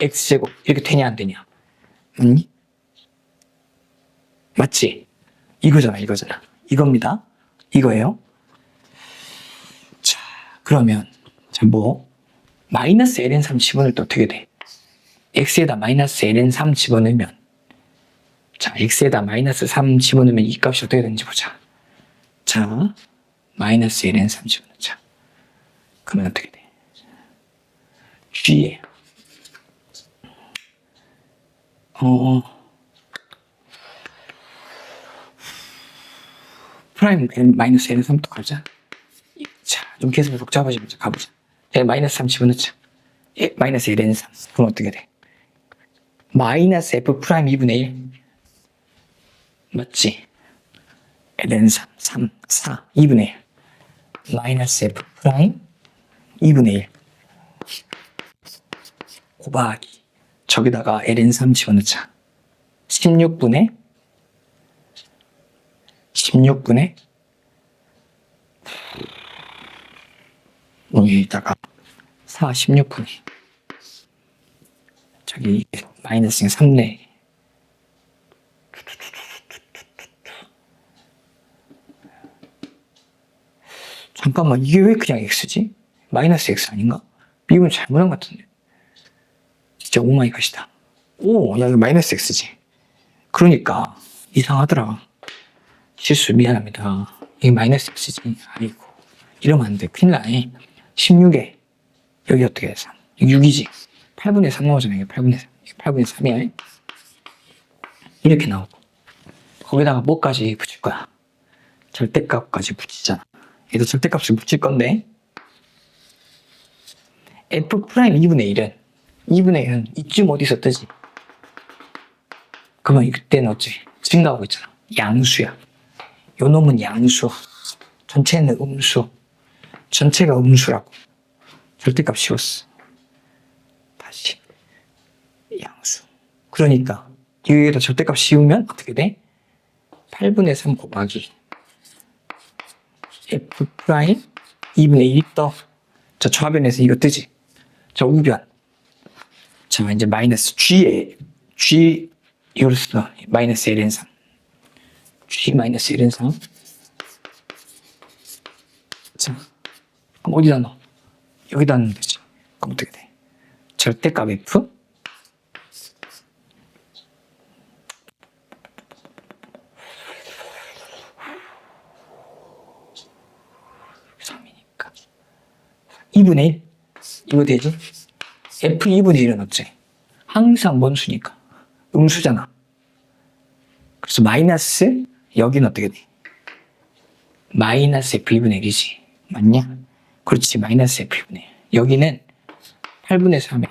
[SPEAKER 1] x제곱 이렇게 되냐 안 되냐? 맞지? 이거잖아. 이겁니다. 이거예요. 자, 그러면 자, 마이너스 ln3 집어넣을 때 어떻게 돼? x에다 마이너스 ln3 집어넣으면 자, x에다 마이너스 3 집어넣으면 이 값이 어떻게 되는지 보자. 자, 마이너스 ln3 집어넣자. 그러면 어떻게 돼? g에 프라임 마이너스 ln3부터 가자. 자, 좀 계속 복잡해지면서 가보자. 자, 마이너스 3 집어넣자. 마이너스 ln3. 그럼 어떻게 돼? 마이너스 f 프라임 2분의 1. 맞지? ln3, 3, 4, 2분의 1. 마이너스 f 프라임 2분의 1. 곱하기. 저기다가 ln3 집어넣자. 16분의 여기다가 4, 16분의 저기 마이너스 3네. 잠깐만, 이게 왜 그냥 x지? 마이너스 x 아닌가? 미분 잘못한 것 같은데. 진짜 오마이갓이다. 야, 이거 마이너스 x지. 그러니까 이상하더라. 실수 미안합니다. 이게 마이너스 x지. 아이고, 이러면 안 돼. 큰일 나네. 16에 여기 어떻게 해? 3. 6이지. 8분의 3 나오잖아. 이게 8분의 3. 이게 8분의 3이야. 이렇게 나오고. 거기다가 뭐까지 붙일 거야? 절대값까지 붙이잖아. 얘도 절대값을 붙일 건데 F 프라임 2분의 1은 2분의 1은 이쯤 어디서 뜨지? 그러면 그때는 어째? 증가하고 있잖아. 양수야. 요 놈은 양수. 전체는 음수. 전체가 음수라고. 절대값 씌웠어. 다시. 양수. 그러니까 여기에다 절대값 씌우면 어떻게 돼? 8분의 3 곱하기 F 프라임 2분의 1이 떠. 자, 좌변에서 이거 뜨지? 자, 우변. 자, 이제 마이너스 G 이걸 써. 마이너스 Ln3. G 마이너스 Ln3. 자, 그럼 어디다 넣어? 여기다 넣으면 되지. 그럼 어떻게 돼? 절대값 F 3이니까 2분의 1 이거 되지? F 2분의 1은 어째? 항상 뭔 수니까? 음수잖아. 그래서 마이너스 여기는 어떻게 돼? 마이너스 F 2분의 1이지. 맞냐? 그렇지. 마이너스 F 2분의 1. 여기는 8분의 3에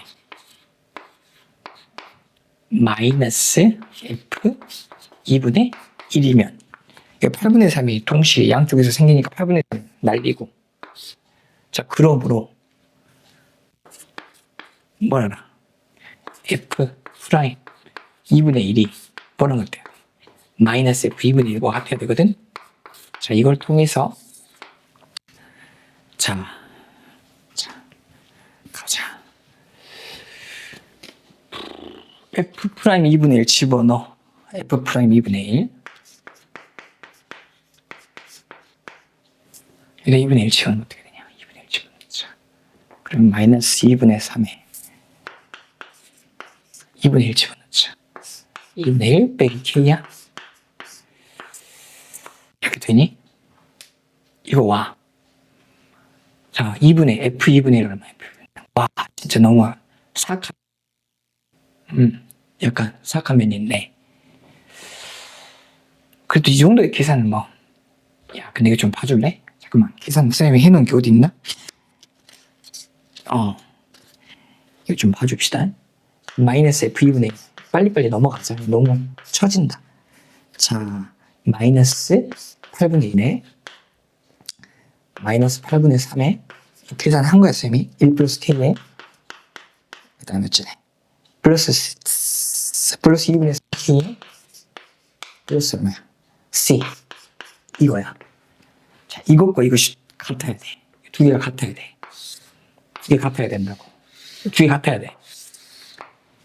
[SPEAKER 1] 마이너스 F 2분의 1이면 8분의 3이 동시에 양쪽에서 생기니까 8분의 3 날리고. 자, 그러므로 뭐라 F 프라임 2분의 1이 뭐랑 같아요? 마이너스 F 2분의 1과 같아야 되거든? 자, 이걸 통해서 자, 가자. F 프라임 2분의 1 집어넣어. F 프라임 2분의 1. 여기다 2분의 1 집어넣으면 어떻게 되냐? 2분의 1 집어넣자. 그럼 마이너스 2분의 3에 2분의 1 집어넣자. 2분의 1 빼기 K야? 이렇게 되니? 이거 와. 자, 2분의 F 2분의 1 얼마? 와, 진짜 너무 사악한. 약간 사악한 면이 있네. 그래도 이 정도의 계산은 뭐. 야, 근데 이거 좀 봐줄래? 잠깐만, 계산 쌤이 해놓은 게 어디 있나? 이거 좀 봐줍시다. 마이너스 F 2분의 1. 빨리빨리 넘어가자. 너무 처진다. 자, 마이너스 8분의 1에 마이너스 8분의 3에 계산한 거야, 쌤이. 1 플러스 K에 그 다음에 어쩌네. 플러스 2분의 3K에 플러스 얼마야? C. 이거야. 자, 이것과 이것이 같아야 돼. 두 개가 같아야 돼. 두 개 같아야 된다고. 두 개 같아야 돼.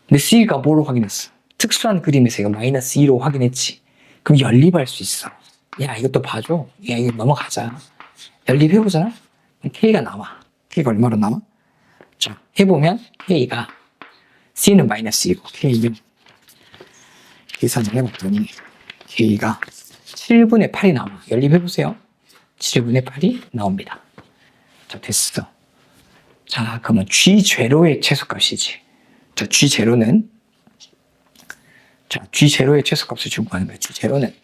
[SPEAKER 1] 근데 C가 뭐로 확인했어? 특수한 그림에서 이거 마이너스 2로 확인했지. 그럼 연립할 수 있어. 야, 이것도 봐줘. 야, 이거 넘어가자. 연립해보잖아? K가 나와. K가 얼마로 나와? 자, 해보면 K가 C는 마이너스 2고 K는 계산을 해봤더니 K가 7분의 8이 나와. 연립해보세요. 7분의 8이 나옵니다. 자, 됐어. 자, 그러면 G0의 최소값이지. 자, G0는 G0의 최소값을 주고 가는 거야. G0는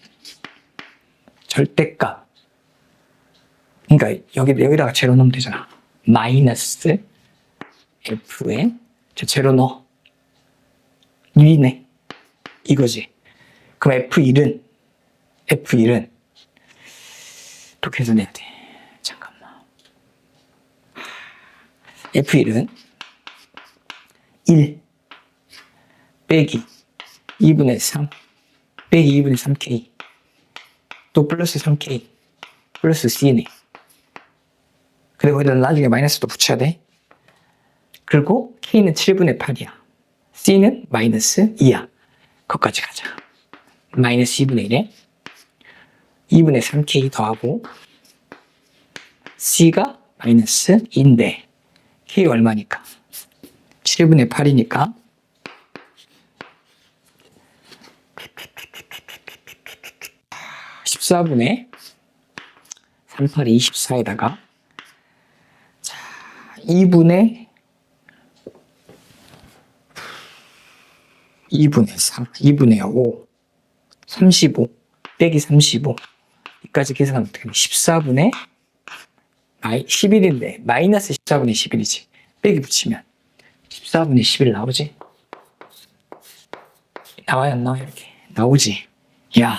[SPEAKER 1] 절대값. 그러니까 여기다가 제로 넣으면 되잖아. 마이너스 F에 제로 넣어. 1이네. 이거지. 그럼 F1은 또 계산해야 돼. 잠깐만. F1은 1 빼기 2분의 3 빼기 2분의 3K 또 플러스 3K 플러스 C네. 그리고 거기다 나중에 마이너스도 붙여야 돼. 그리고 K는 7분의 8이야. C는 마이너스 2야. 거기까지 가자. 마이너스 2분의 1에 2분의 3K 더하고 C가 마이너스 2인데 K가 얼마니까? 7분의 8이니까 14분의 38이 24에다가 자, 2분의 3, 2분의 5, 35, 빼기 35. 여기까지 계산하면 어떻게 돼? 14분의 11인데 마이너스 14분의 11이지. 빼기 붙이면 14분의 11 나오지? 나와요 안 나와요? 이렇게 나오지. 야,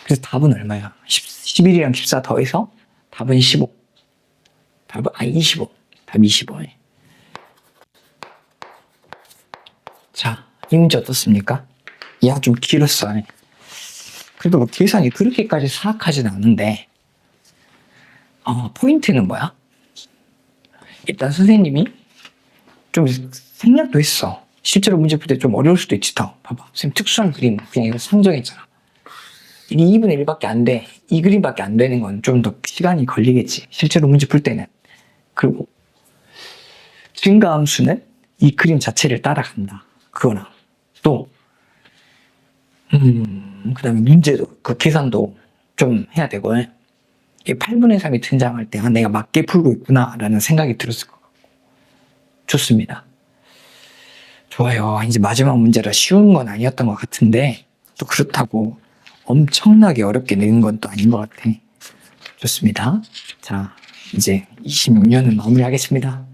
[SPEAKER 1] 그래서 답은 얼마야? 11이랑 14 더해서 답은 15. 답은 25. 답 25. 자, 이 문제 어떻습니까? 야, 좀 길었어. 그래도 뭐 계산이 그렇게까지 사악하진 않은데 포인트는 뭐야? 일단 선생님이 좀 생략도 했어. 실제로 문제 풀 때 좀 어려울 수도 있지. 더 봐봐, 선생님 특수한 그림 그냥 이거 상정했잖아. 이게 2분의 1밖에 안 돼. 이 그림밖에 안 되는 건 좀 더 시간이 걸리겠지, 실제로 문제 풀 때는. 그리고 증가함수는 이 그림 자체를 따라간다, 그거나 또 그 다음에 문제도 그 계산도 좀 해야 되고, 이 8분의 3이 등장할 때 내가 맞게 풀고 있구나 라는 생각이 들었을 것 같고. 좋습니다. 좋아요. 이제 마지막 문제라 쉬운 건 아니었던 것 같은데 또 그렇다고 엄청나게 어렵게 내는 건 또 아닌 것 같아. 좋습니다. 자, 이제 26년은 마무리하겠습니다.